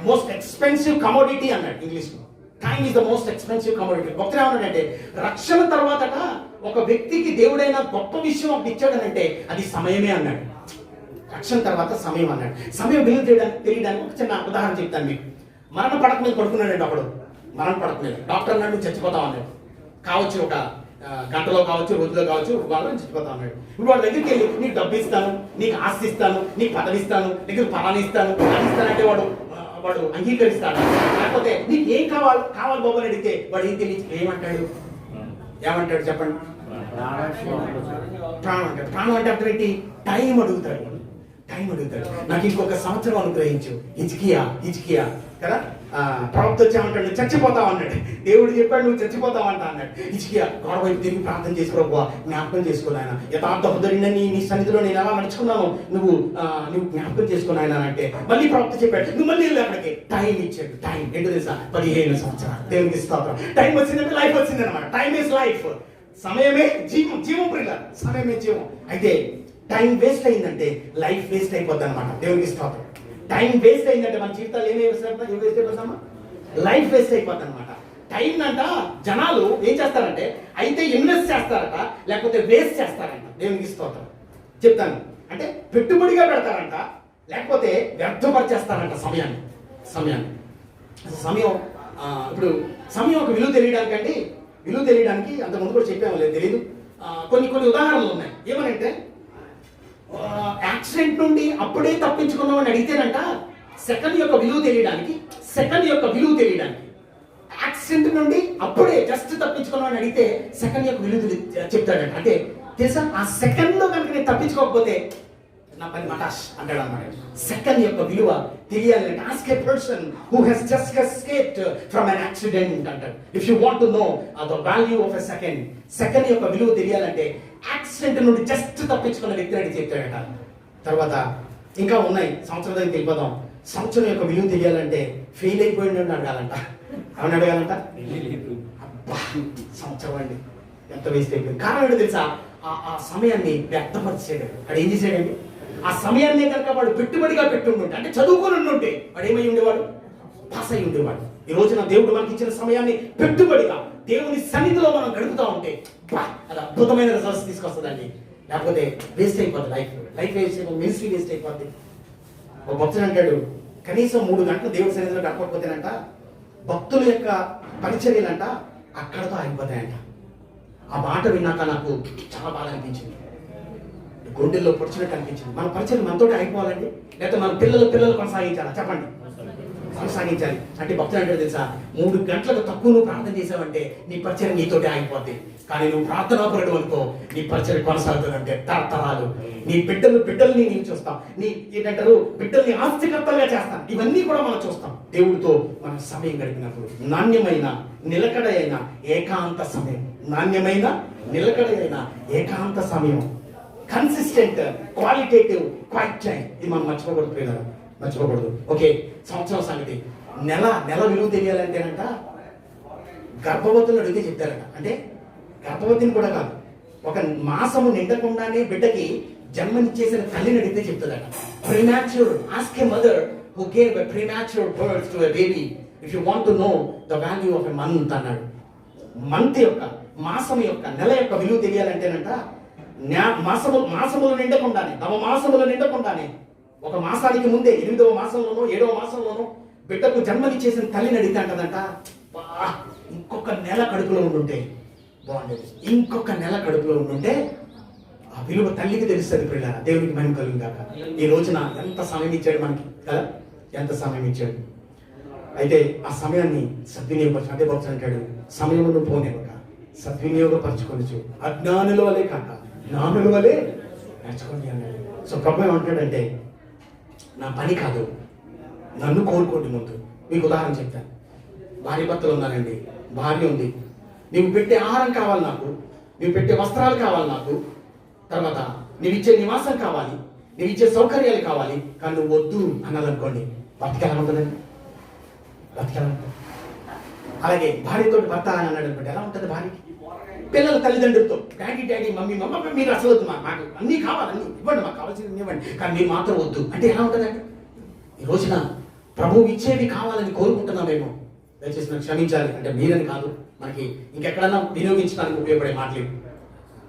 మోస్ట్ ఎక్స్పెన్సివ్ కమోడిటీ అన్నాడు ఇంగ్లీష్లో. Time is the most expensive commodity. భక్తులు ఏమన్నాడంటే రక్షణ తర్వాతట ఒక వ్యక్తికి దేవుడైన గొప్ప విషయం ఒకటి ఇచ్చాడనంటే అది సమయమే అన్నాడు. రక్షణ తర్వాత సమయం అన్నాడు. సమయం విలువ తెలియడానికి ఒక చిన్న ఉదాహరణ చెప్తాను మీకు. మరణ పడక మీద పడుకున్నాడండి ఒకడు, మరణ పడక మీద. డాక్టర్ అన్నాడు నువ్వు చచ్చిపోతావు అన్నాడు. కావచ్చు ఒక గంటలో కావచ్చు, రోజులో కావచ్చు, వాళ్ళు చచ్చిపోతా ఉన్నాడు. ఇప్పుడు వాళ్ళ దగ్గరికి వెళ్ళి నీకు డబ్బు ఇస్తాను, నీకు ఆస్తి ఇస్తాను, నీకు పదవి ఇస్తాను, నీకు ఫలాన్ని ఇస్తాను, అది ఇస్తానంటే వాడు అంగీకరిస్తాడు. లేకపోతే నీకు ఏం కావాలి బాబు అని అడిగితే వాడు ఏం తెలియదు ఏమంటాడు చెప్పండి? ప్రాణం అంటాడు. ప్రాణం అంటే అర్థం ఏంటి? టైం అడుగుతాడు. నాకు ఇంకొక సంవత్సరం అనుగ్రహించు హిజ్కియా కదా. ప్రవక్త వచ్చామంటాడు చచ్చిపోతావు అన్నాడు. దేవుడు చెప్పాడు నువ్వు చచ్చిపోతావు అన్నాడు. హిజ్కియా గోడ వైపు తిరిగి ప్రార్థన చేసి ప్రభువా జ్ఞాపకం చేసుకోను ఆయన, యథార్థ హృదయుడని నీ సన్నిధిలో నేను ఎలా నడుచుకున్నాను నువ్వు జ్ఞాపకం చేసుకుని ఆయన అంటే మళ్ళీ ప్రవక్త చెప్పాడు నువ్వు మళ్ళీ అక్కడికి టైం ఇచ్చాడు. టైం ఏంటో తెలుసా? 15 సంవత్సరాలు. దేవునికి స్తోత్రం. టైం వచ్చిందంటే లైఫ్ వచ్చింది అనమాట. Time is life. సమయమే జీవం ప్రియుల, సమయమే జీవం. అయితే టైం వేస్ట్ అయిందంటే లైఫ్ వేస్ట్ అయిపోద్ది అనమాట. దేవునికి స్తోత్రం. టైం వేస్ట్ అయిందంటే మన జీవితాలు ఏం వేస్ట్ అయిపోతామా? లైఫ్ వేస్ట్ అయిపోద్ది అనమాట. టైం అంట జనాలు ఏం చేస్తారంటే అయితే ఇన్వెస్ట్ చేస్తారట, లేకపోతే వేస్ట్ చేస్తారంట. దేవునికి స్తోత్రం. చెప్తాను అంటే పెట్టుబడిగా పెడతారంట, లేకపోతే వ్యర్థపరిచేస్తారంట సమయాన్ని. సమయం ఇప్పుడు సమయం ఒక విలువ తెలియడానికి అంతకుముందు కూడా చెప్పాము లేదు తెలీదు. కొన్ని ఉదాహరణలు ఉన్నాయి. ఏమనంటే యాక్సిడెంట్ నుండి అప్పుడే తప్పించుకున్నామని అడిగితేనంట సెకండ్ యొక్క విలువ తెలియడానికి యాక్సిడెంట్ నుండి అప్పుడే జస్ట్ తప్పించుకున్నామని అడిగితే సెకండ్ యొక్క విలువ చెప్తాడంట. అంటే తెలుసా ఆ సెకండ్ లో కనుక నేను తప్పించుకోకపోతే నా పని మటాష్ అంటాడు అన్నమాట. సెకండ్ యొక్క విలువ తెలియాలంటే ask a person who has just escaped from an accident అంటాడు. If you want to know the value of a second యొక్క విలువ తెలియాలంటే యాక్సిడెంట్ నుండి జస్ట్ తప్పించుకున్న వ్యక్తి అని చెప్తాడట. తర్వాత ఇంకా ఉన్నాయి. సంవత్సరం దగ్గరికి వెళ్ళిపోదాం. సంవత్సరం యొక్క విలువ తెలియాలంటే ఫెయిల్ అయిపోయింది అడగాలంట. అవును అడగాలంట. అబ్బా సంవత్సరం అండి ఎంత వేస్ట్ అయిపోయింది. కారణం ఏంటో తెలుసా? ఆ సమయాన్ని వ్యక్తపరిచాడు. వాడు ఏం చేశాడండి? ఆ సమయాన్ని కనుక వాడు పెట్టుబడిగా పెట్టుంటే, అంటే చదువుకొని ఉండుంటే వాడు ఏమై ఉండేవాడు? పాస్ అయి ఉండేవాడు. ఈ రోజున దేవుడు మనకి ఇచ్చిన సమయాన్ని పెట్టుబడిగా దేవుని సన్నిధిలో మనం గడుపుతా ఉంటే అది అద్భుతమైన రిజల్ట్స్ తీసుకొస్తుందండి. లేకపోతే వేస్ట్ అయిపోతుంది లైఫ్ వేస్ట్ అయిపోతుంది, మినిస్ట్రీ వేస్ట్ అయిపోద్ది. ఒక భక్తుడు అంటాడు కనీసం 3 గంటలు దేవుడి సన్నిధిలో గడపకపోతేనంట భక్తుల యొక్క పరిచర్యలంట అక్కడతో ఆగిపోతాయంట. ఆ మాట విన్నాక నాకు చాలా బాగా అనిపించింది, గుండెల్లో పొడిచినట్టు అనిపించింది. మన పరిచయం మనతోటి అయిపోవాలండి, లేకపోతే మన పిల్లలు కొనసాగించాలా? చెప్పండి, కొనసాగించాలి. అంటే భక్తులు అంటే తెలుసా 3 గంటలకు తక్కువ నువ్వు ప్రార్థన చేసావంటే నీ పరిచయం నీతోటి ఆగిపోద్ది. కానీ నువ్వు ప్రార్థనాపరుడు అనుకో నీ పరిచయం కొనసాగుతుందంటే తరతరాలు. నీ బిడ్డల్ని నేను చూస్తాం, నీ ఏంటంటారు బిడ్డల్ని ఆస్తికర్తలుగా చేస్తాం. ఇవన్నీ కూడా మనం చూస్తాం దేవుడితో మనం సమయం గడిపినప్పుడు. నాణ్యమైన నిలకడైన ఏకాంత సమయం, ఏకాంత సమయం, కన్సిస్టెంట్ క్వాలిటేటివ్ క్వైట్ టైం. ఇది మనం మర్చిపోకూడదు. ఓకే, సంవత్సరం సంగతి. నెల విలువ తెలియాలంటేనంట గర్భవతులను అడిగితే చెప్తారట. అంటే గర్భవతిని కూడా కాదు, ఒక మాసము నిండకుండానే బిడ్డకి జన్మనిచ్చేసిన తల్లిని అడిగితే చెప్తుందట. Premature, ask a mother who gave a premature birth to a baby if you want to know the value of a month అన్నాడు. మంత్ యొక్క, మాసం యొక్క, నెల యొక్క విలువ తెలియాలంటేనంట మాసములు నిండకుండానే, నవమాసములు నిండకుండానే, ఒక మాసానికి ముందే 8వ మాసంలోనో 7వ మాసంలోనో బిడ్డకు జన్మనిచ్చేసిన తల్లిని అడిగితే అంటదంట ఇంకొక నెల కడుపులో ఉండుంటే బాగుండేది, ఇంకొక నెల కడుపులో ఉండుంటే ఆ విలువ తల్లికి తెలుస్తుంది. పిల్లల దేవునికి మహిమ కలుగును గాక. ఈ రోజున ఎంత సమయం ఇచ్చాడు మనకి కదా, ఎంత సమయం ఇచ్చాడు. అయితే ఆ సమయాన్ని సద్వినియోగపరచు. అదే భక్తుడు అంటాడు సమయమును పోనివ్వక సద్వినియోగపరచుకొని అజ్ఞానుల వలె కాక జ్ఞానుల వలె నడుచుకోండి అన్నాడు. సో ప్రభు ఏమంటాడంటే నా పని కాదు, నన్ను కోరుకోండి ముందు. మీకు ఉదాహరణ చెప్తాను. భార్య భర్తలు ఉన్నారండి, భార్య ఉంది, నీవు పెట్టే ఆహారం కావాలి నాకు, నీవు పెట్టే వస్త్రాలు కావాలి నాకు, తర్వాత నీవు ఇచ్చే నివాసం కావాలి, నీవు ఇచ్చే సౌకర్యాలు కావాలి, కానీ నువ్వు వద్దు అన్నదనుకోండి బతికెలా ఉంటుందండి? అలాగే భార్యతో భర్త అని అన్నాడు అనుకోండి ఎలా ఉంటుంది భార్యకి? పిల్లల తల్లిదండ్రులతో డాడీ మమ్మీ మీరు అసలు వద్దు, మాకు అన్నీ కావాలి, అన్నీ ఇవ్వండి, మాకు కావాల్సింది ఇవ్వండి, కానీ మీరు మాత్రం వద్దు అంటే ఎలా ఉంటుందండి? ఈ రోజున ప్రభువు ఇచ్చేవి కావాలని కోరుకుంటున్నామేమో. దయచేసి నాకు క్షమించాలి, అంటే మీరని కాదు, మనకి ఇంకెక్కడన్నా వినియోగించడానికి ఉపయోగపడే మాటలు.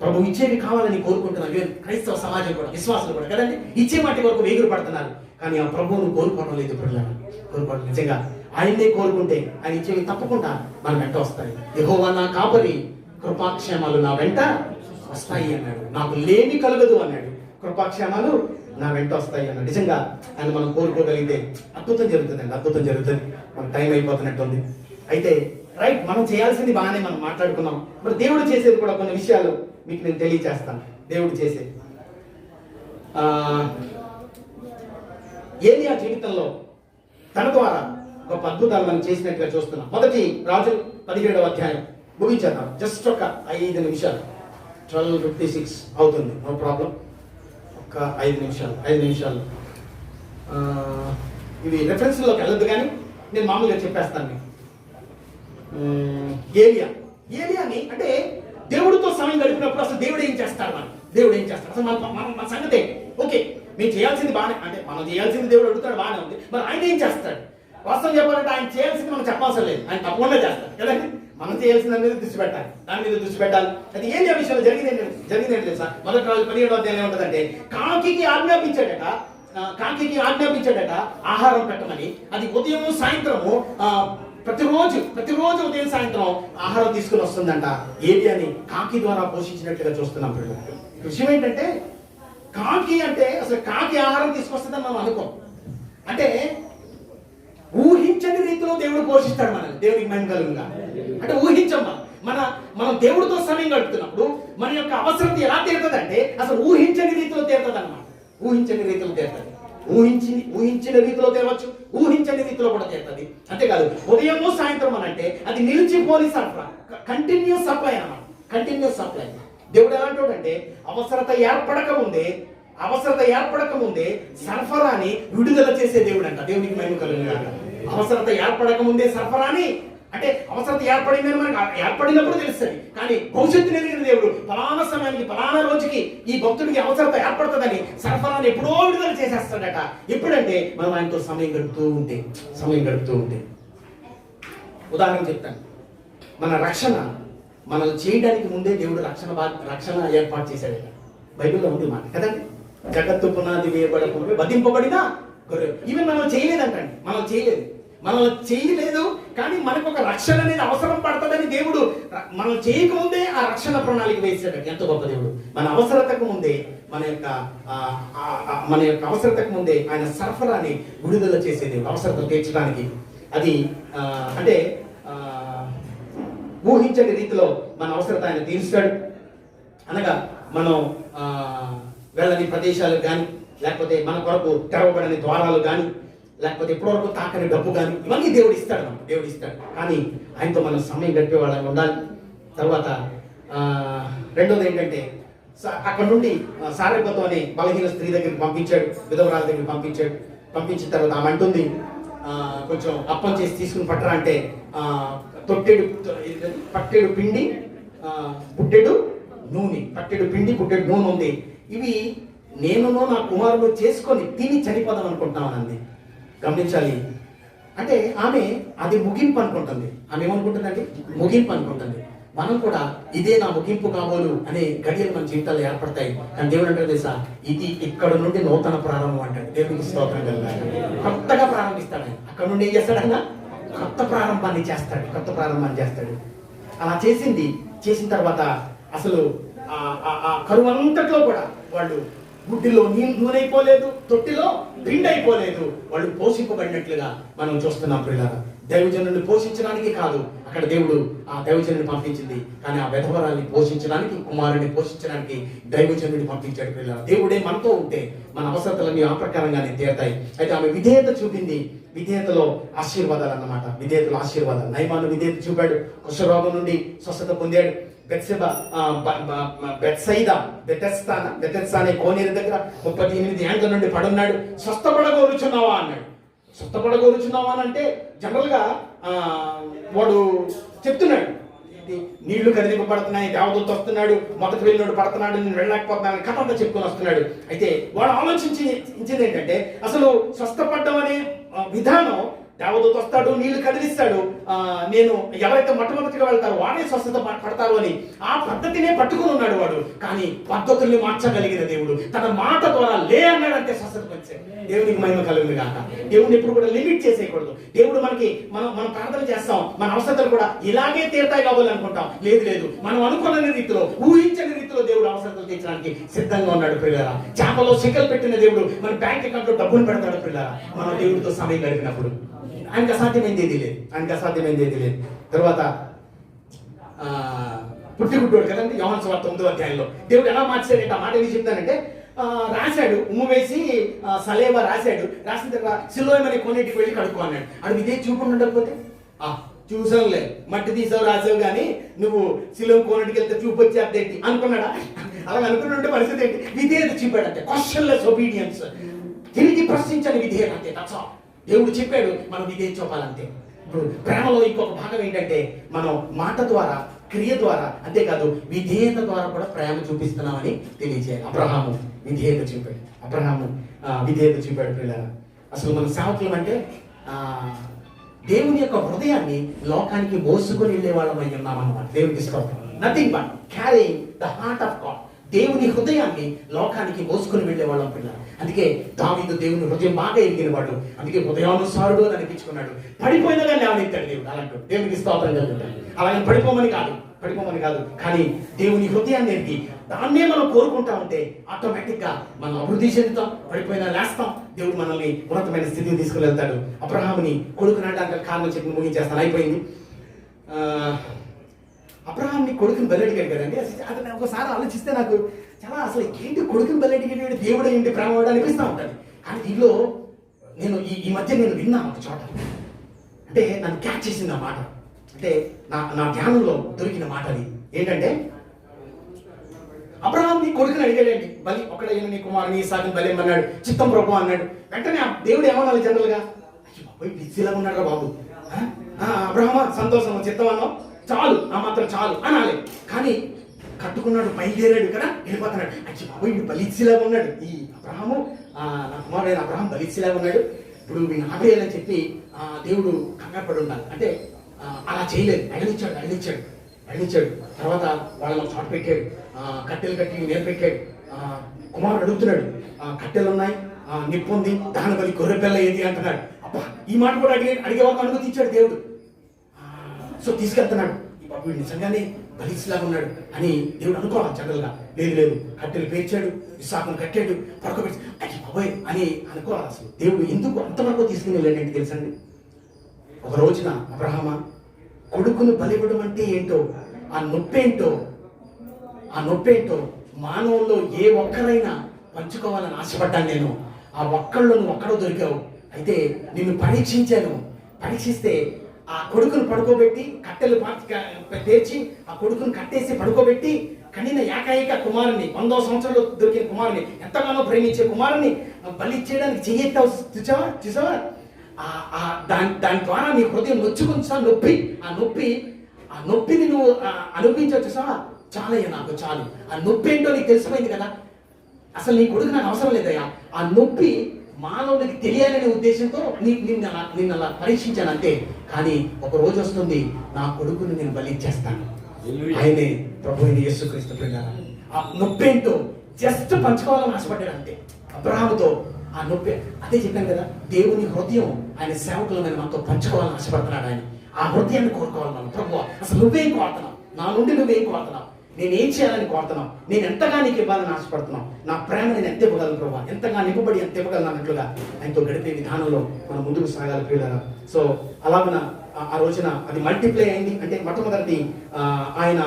ప్రభు ఇచ్చేవి కావాలని కోరుకుంటున్నారు క్రైస్తవ సమాజం కూడా, విశ్వాసులు కూడా కదండి. ఇచ్చే వాటి వరకు వేగురు పడుతున్నారు, కానీ ఆ ప్రభువును కోరుకోవడం లేదు. పిల్లలు కోరుకోవడం నిజంగా ఆయన్నే కోరుకుంటే ఆయన ఇచ్చేవి తప్పకుండా మన వెంట వస్తాయి. యెహోవా నా కాపరి, కృపాక్షేమాలు నా వెంట వస్తాయి అన్నాడు. నాకు లేమి కలగదు అన్నాడు, కృపాక్షేమాలు నా వెంట వస్తాయి అన్నాడు. నిజంగా ఆయన మనం కోరుకోగలిగితే అద్భుతం జరుగుతుందండి, అద్భుతం జరుగుతుంది. మన టైం అయిపోతున్నట్టుంది. అయితే రైట్, మనం చేయాల్సింది బాగానే మనం మాట్లాడుకున్నాం. మరి దేవుడు చేసేది కూడా కొన్ని విషయాలు మీకు నేను తెలియజేస్తాను. దేవుడు చేసేది ఏలియా జీవితంలో తన ద్వారా గొప్ప అద్భుతాలు మనం చేసినట్టుగా చూస్తున్నాం. మొదటి రాజు 17వ అధ్యాయం ముగించేద్దాం. జస్ట్ ఒక 5 నిమిషాలు, 12:56 అవుతుంది, నో ప్రాబ్లం. ఒక 5 నిమిషాలు. ఇవి రెఫరెన్స్లోకి వెళ్ళదు, కానీ నేను మామూలుగా చెప్పేస్తాను మీకు. ఏలియాని అంటే దేవుడితో సమయం గడిపినప్పుడు అసలు దేవుడు ఏం చేస్తాడు, దేవుడు ఏం చేస్తాడు అసలు మన సంగతే. ఓకే, మేము చేయాల్సింది బాగానే, అంటే మనం చేయాల్సింది దేవుడు అడుగుతాడు, బాగానే ఉంది. మరి ఆయన ఏం చేస్తాడు? వాస్తవం చెప్పాలంటే ఆయన చేయాల్సింది మనం చెప్పాల్సిన లేదు, ఆయన తప్పకుండా చేస్తాడు కదండి. మనం చేయాల్సిన దాని మీద దృష్టి పెట్టాలి, దాని మీద దృష్టి పెట్టాలి. అది ఏలియా విషయంలో జరిగింది తెలుసా? మొదటి రాజు 17వ అధ్యాయం ఏముంటుందంటే, కాకికి ఆజ్ఞాపించాడట ఆహారం పెట్టమని. అది ఉదయం సాయంత్రము ప్రతిరోజు ఉదయం సాయంత్రం ఆహారం తీసుకుని వస్తుందంట. ఏలియాని కాకి ద్వారా పోషించినట్లుగా చూస్తున్నాం. విషయం ఏంటంటే, కాకి అంటే అసలు కాకి ఆహారం తీసుకొస్తుందని మనం అనుకోం. అంటే ఊహించని రీతిలో దేవుడు పోషిస్తాడు మనల్ని. దేవుడికి మహిమ కలుగుగా. అంటే ఊహించమ్మా, మనం దేవుడితో సమయం గడుపుతున్నప్పుడు మన యొక్క అవసరం ఎలా తీరుతుంది అంటే అసలు ఊహించని రీతిలో తీరుతుంది అన్నమాట. ఊహించని రీతిలో తీరుతుంది. ఊహించిన రీతిలో తీరవచ్చు, ఊహించని రీతిలో కూడా తీరుతుంది. అంతేకాదు ఉదయము సాయంత్రం అని అంటే అది నిలిచిపోని సరఫరా, కంటిన్యూస్ సప్లై అన్నమాట. Continuous supply. దేవుడు ఎలాంటి అంటే అవసరత ఏర్పడక ముందే సరఫరాని విడుదల చేసే దేవుడు అంట. దేవునికి మహిమ కలుగుగా. అవసరత ఏర్పడక ముందే సరఫరాని, అంటే అవసరత ఏర్పడిందని మనకు ఏర్పడినప్పుడు తెలుస్తుంది, కానీ భవిష్యత్తు ఎదిగిన దేవుడు ఫలానా సమయానికి ఫలానా రోజుకి ఈ భక్తుడికి అవసరత ఏర్పడుతుందని సరఫరాని ఎప్పుడో విడుదల చేసేస్తాడట. ఎప్పుడంటే మనం ఆయనతో సమయం గడుపుతూ ఉంటే. ఉదాహరణ చెప్తాను. మన రక్షణ మనల్ని చేయడానికి ముందే దేవుడు రక్షణ ఏర్పాటు చేశాడట. బైబిల్లో ఉంది మాట కదండి. జగత్తు పునాది వేయబడకుండా వధింపబడిన గొర్రె. ఈవెన్ మనం చేయలేదంటండి, మనల్ని చేయలేదు, కానీ మనకు ఒక రక్షణ అనేది అవసరం పడుతుందని దేవుడు మనం చేయకముందే ఆ రక్షణ ప్రణాళిక వేసాడు. ఎంత గొప్ప దేవుడు! మన అవసరతకు ముందే మన యొక్క అవసరతకు ముందే ఆయన సరఫరాని విడుదల చేసే దేవుడు, అవసరతను తీర్చడానికి. అది అంటే ఊహించని రీతిలో మన అవసరత ఆయన తీరుస్తాడు. అనగా మనం వెళ్ళని ప్రదేశాలకు కానీ, లేకపోతే మన కొరకు తెరవబడని ద్వారాలు కానీ, లేకపోతే ఇప్పటివరకు తాకని డబ్బు కానీ, ఇవన్నీ దేవుడు ఇస్తాడు. కానీ ఆయనతో మనం సమయం గడిపే వాళ్ళని ఉండాలి. తర్వాత రెండోది ఏంటంటే, అక్కడ నుండి సారెపతో అనే బలహీన స్త్రీ దగ్గరికి పంపించాడు, విధవరాల దగ్గరికి పంపించిన తర్వాత ఆమె అంటుంది, కొంచెం అప్పం చేసి తీసుకుని పట్టరా అంటే, పట్టెడు పిండి పుట్టెడు నూనె ఉంది, ఇవి నేను నా కుమారుడు చేసుకొని తిని చనిపోదాం అనుకుంటున్నామనంది. గమనించాలి. అంటే ఆమె అది ముగింపు అనుకుంటుంది. ఆమె ఏమనుకుంటుందండి? ముగింపు అనుకుంటుంది. మనం కూడా ఇదే నా ముగింపు కాబోలు అనే గడియలు మన జీవితాల్లో ఏర్పడతాయి. కానీ దేవుడు అంటే తెలుసా, ఇది ఇక్కడ నుండి నూతన ప్రారంభం అంటాడు. దేవునికి స్తోత్రం కలుగుగాక. కొత్తగా ప్రారంభిస్తాడు. అక్కడ నుండి ఏం చేస్తాడన్నా? కొత్త ప్రారంభాన్ని చేస్తాడు. అలా చేసిన తర్వాత అసలు ఆ కరువు అంతట్లో కూడా వాళ్ళు గుడ్డిలో నూనె అయిపోలేదు, తొట్టిలో పిండి అయిపోలేదు. వాళ్ళు పోషింపబడినట్లుగా మనం చూస్తున్నాం. ప్రియులారా, దైవజనుడిని పోషించడానికి కాదు అక్కడ దేవుడు ఆ దైవజనుడిని పంపించింది, కానీ ఆ విధవరాల్ని పోషించడానికి, కుమారుడిని పోషించడానికి దైవజనుడిని పంపించాడు. ప్రియులారా, దేవుడే మనతో ఉంటే మన అవసరతలన్నీ ఆ ప్రకారంగానే తీరుతాయి. అయితే ఆమె విధేయత చూపింది. విధేయతలో ఆశీర్వాదాలు అన్నమాట. ఆశీర్వాదాలు. నయమాను విధేయత చూపాడు, కుష్ఠరోగం నుండి స్వస్థత పొందాడు. బెతెస్దా అనే కోనేరు దగ్గర 38 ఏళ్ల నుండి పడున్నాడు. స్వస్థపడగోరుచున్నావా అన్నాడు. స్వస్థపడగోరుచున్నావా అని అంటే జనరల్ గా వాడు చెప్తున్నాడు, నీళ్లు కదిలింపబడుతున్నాయి, దేవదూత వస్తున్నాడు, మొదటి వెళ్ళినోడు పడుతున్నాడు, నేను వెళ్ళలేకపోతున్నాను, కథ అంతా చెప్పుకొని వస్తున్నాడు. అయితే వాడు ఆలోచించింది ఏంటంటే, అసలు స్వస్థపడ్డం అనే విధానం దేవదూత వస్తాడు, నీళ్లు కదిలిస్తాడు, నేను ఎవరైతే మొట్టమొదటిగా వెళ్తారో వాడే స్వస్థత పడతారు అని ఆ పద్ధతినే పట్టుకుని ఉన్నాడు వాడు. కానీ పద్ధతుల్ని మార్చగలిగిన దేవుడు తన మాట ద్వారా లే అన్నాడంటే స్వస్థత వచ్చాడు. దేవునికి మహిమ కలుగును గాక. దేవుని ఎప్పుడు కూడా లిమిట్ చేసేయకూడదు. దేవుడు మనం ప్రార్థన చేస్తాం, మన అవసరతలు కూడా ఇలాగే తీరుతాయి కావాలి అనుకుంటాం. లేదు, మనం అనుకున్న రీతిలో, ఊహించని రీతిలో దేవుడు అవసరతలు తీర్చడానికి సిద్ధంగా ఉన్నాడు పిల్లరా. చేపలో సిక్కలు పెట్టిన దేవుడు మన బ్యాంక్ అకౌంట్ లో డబ్బులు పెడతాడు పిల్లరా. మన దేవుడితో సమయం గడిపినప్పుడు ఆయనకు అసాధ్యమైంది ఏది లేదు. తర్వాత పుట్టిగుడ్డోడు కదండి, యోహాను సువార్త 9వ అధ్యాయంలో దేవుడు ఎలా మార్చాడంటే, ఆ మాట ఏమి చెప్తానంటే, రాశాడు, ఉమ్ము వేసి సలేవా రాసిన తర్వాత సిలోయమని కొన్నిటికి వెళ్ళి కడుక్కో అన్నాడు. అది ఇదే చూపు ఉండకపోతే చూసావులే, మట్టి తీసావు రాసావు కానీ నువ్వు సిలోం కోనటికి వెళ్తే చూపు వచ్చేది అనుకున్నాడా? అలా అనుకున్నట్టు పరిస్థితి ఏంటి? విధేయత చూపాడంటే, క్వశ్చన్లెస్ ఒబీడియన్స్, తిరిగి ప్రశ్నించని విధేయత అంతే. దేవుడు చెప్పాడు, మనం విధేయత చూపాలంతే. ఇప్పుడు ప్రేమలో ఇంకొక భాగం ఏంటంటే, మనం మాట ద్వారా, క్రియ ద్వారా, అంతేకాదు విధేయత ద్వారా కూడా ప్రేమ చూపిస్తున్నామని తెలియజేయాలి. అబ్రహాము విధేయత చూపాడు పిల్లల. అసలు మన సేవకులం అంటే దేవుని యొక్క హృదయాన్ని లోకానికి మోసుకొని వెళ్ళే వాళ్ళం అయి ఉన్నామన్నమాట. దేవునికి స్తోత్రం. Nothing but carrying the heart of God. దేవుని హృదయాన్ని లోకానికి మోసుకొని వెళ్ళే వాళ్ళం పిల్లలు. అందుకే దావీదు దేవుని హృదయం బాగా ఎరిగిన వాడు. అందుకే హృదయానుసారుడు అని అనిపించుకున్నాడు. పడిపోయినా కానీ లేవనెత్తాడు దేవుడు. అలాంటి దేవునికి స్తోత్రం కలుగుతాడు. అలాగే పడిపోమని కాదు, కానీ దేవుని హృదయాన్ని ఎరిగి దాన్నే మనం కోరుకుంటా ఉంటే ఆటోమేటిక్ గా మనం అభివృద్ధి చెందుతాం, పడిపోయినా లేస్తాం. దేవుడు మనల్ని ఉన్నతమైన స్థితికి తీసుకుని వెళ్తాడు. అబ్రహాముని కొడుకు నాటడానికి కారణం చెప్పి ముగించేస్తాను, అయిపోయింది. అబ్రహాంని కొడుకుని బలడిగాడు కదండి. అది ఒకసారి ఆలోచిస్తే నాకు చాలా అసలు ఏంటి కొడుకుని బలడిగాడు, దేవుడు ఏంటి ప్రేమవాడు అనిపిస్తూ ఉంటుంది. కానీ దీనిలో నేను ఈ మధ్య నేను విన్నా ఒక చోట, అంటే నన్ను క్యాచ్ చేసింది ఆ మాట. అంటే నా ధ్యానంలో దొరికిన మాట అది ఏంటంటే, అబ్రహాంని కొడుకుని అడిగాడండి, బలి ఒకడైన నీ కుమారుని ఇస్సాకుని బలిమన్నాడు. చిత్తం ప్రభు అన్నాడు. వెంటనే దేవుడు ఏమన్నాడు జనరల్గా, అయ్యో బాబోయ్ బిజీలా ఉన్నాడు రా బాబు, అబ్రహమా సంతోషం చిత్తం అన్నావు చాలు, ఆ మాత్రం చాలు అనాలి. కానీ కట్టుకున్నాడు, బయలుదేరాడు కదా, వెళ్ళిపోతున్నాడు. అచ్చి బాబోయ్ వీడు బలిచ్చిలాగా ఉన్నాడు, ఈ అబ్రహాము నా కుమారుడైన అబ్రహాం బలిచ్చిలాగా ఉన్నాడు, ఇప్పుడు వీడిని ఆపేయాలని చెప్పి దేవుడు కంగారు పడి ఉండాలి. అంటే అలా చేయలేదు, అడిగించాడు. తర్వాత వాళ్ళని చోట పెట్టాడు, కట్టెలు కట్టి నేను పెట్టాడు. కుమారుడు అడుగుతున్నాడు, కట్టెలు ఉన్నాయి, నిప్పు ఉంది, దాని బలి గొర్రె పిల్ల ఏది అంటున్నాడు. అబ్బా ఈ మాట కూడా అడిగే వాళ్ళకి అనుమతి ఇచ్చాడు దేవుడు. సో తీసుకెళ్తున్నాడు, వీడు నిజంగానే బలిసిలాగా ఉన్నాడు అని దేవుడు అనుకోవాలి జనరల్గా. లేదు, కట్టెలు పేర్చాడు, ఇస్సాకును కట్టాడు, పడుకోబెట్టి అయ్యి బాబోయ్ అని అనుకోవాలి. అసలు దేవుడు ఎందుకు అంతవరకు తీసుకుని వెళ్ళాడంటే తెలుసండి, ఒక రోజున అబ్రహామా కొడుకును బలివ్వడం అంటే ఏంటో, ఆ నొప్పేంటో మానవుల్లో ఏ ఒక్కరైనా పంచుకోవాలని ఆశపడ్డాను నేను. ఆ ఒక్కళ్ళు నువ్వు ఒక్కడో దొరికావు. అయితే నిన్ను పరీక్షిస్తే ఆ కొడుకును పడుకోబెట్టి కట్టెలు పేర్చి ఆ కొడుకును కట్టేసి పడుకోబెట్టి కనిన ఏకైక కుమారుని 100వ సంవత్సరంలో దొరికిన కుమారుని, ఎంతగానో ప్రేమించే కుమారుని బలి చేయడానికి చెయ్యెత్తావు. చూసావా దాని ద్వారా నీ హృదయం నొచ్చుకుంటా ఆ నొప్పిని నువ్వు అనుభవించావు. చూసావా, చాలయ్యా నాకు చాలు. ఆ నొప్పి ఏంటో నీకు తెలిసిపోయింది కదా, అసలు నీ కొడుకు నాకు అవసరం లేదయ్యా. ఆ నొప్పి మానవునికి తెలియాలనే ఉద్దేశంతో నిన్ను అలా పరీక్షించాను అంతే. కానీ ఒక రోజు వస్తుంది, నా కొడుకుని నేను బలిచ్చేస్తాను. ఆయనే ప్రభు అయిన యేసుక్రీస్తు పిల్లరా. ఆ నొప్పి ఏంటో జస్ట్ పంచుకోవాలని ఆశపడ్డాడు అంతే అబ్రహాముతో. ఆ నొప్పి అదే చెప్పాను కదా, దేవుని హృదయం ఆయన సేవకులను మనతో పంచుకోవాలని ఆశపడుతున్నాడు. ఆయన ఆ హృదయాన్ని కోరుకోవాలి మనం. ప్రభు అసలు నువ్వేం కోరుతున్నావు, నా నుండి నువ్వేం కోరుతున్నావు, నేనేం చేయాలని కోరుతున్నావు, నేను ఎంతగా నీకు ఇవ్వాలని ఆశపడుతున్నావు, నా ప్రేమ నేను ఎంత ఇవ్వగలను ప్రభు, ఎంతగా నింపబడి ఎంత ఇవ్వగలను అన్నట్లుగా ఆయనతో గడిపే విధానంలో మనం ముందుకు సాగాలి ప్రియులారా. సో అలాగున ఆ రోజున అది మల్టిప్లై అయింది. అంటే మొట్టమొదటి ఆయన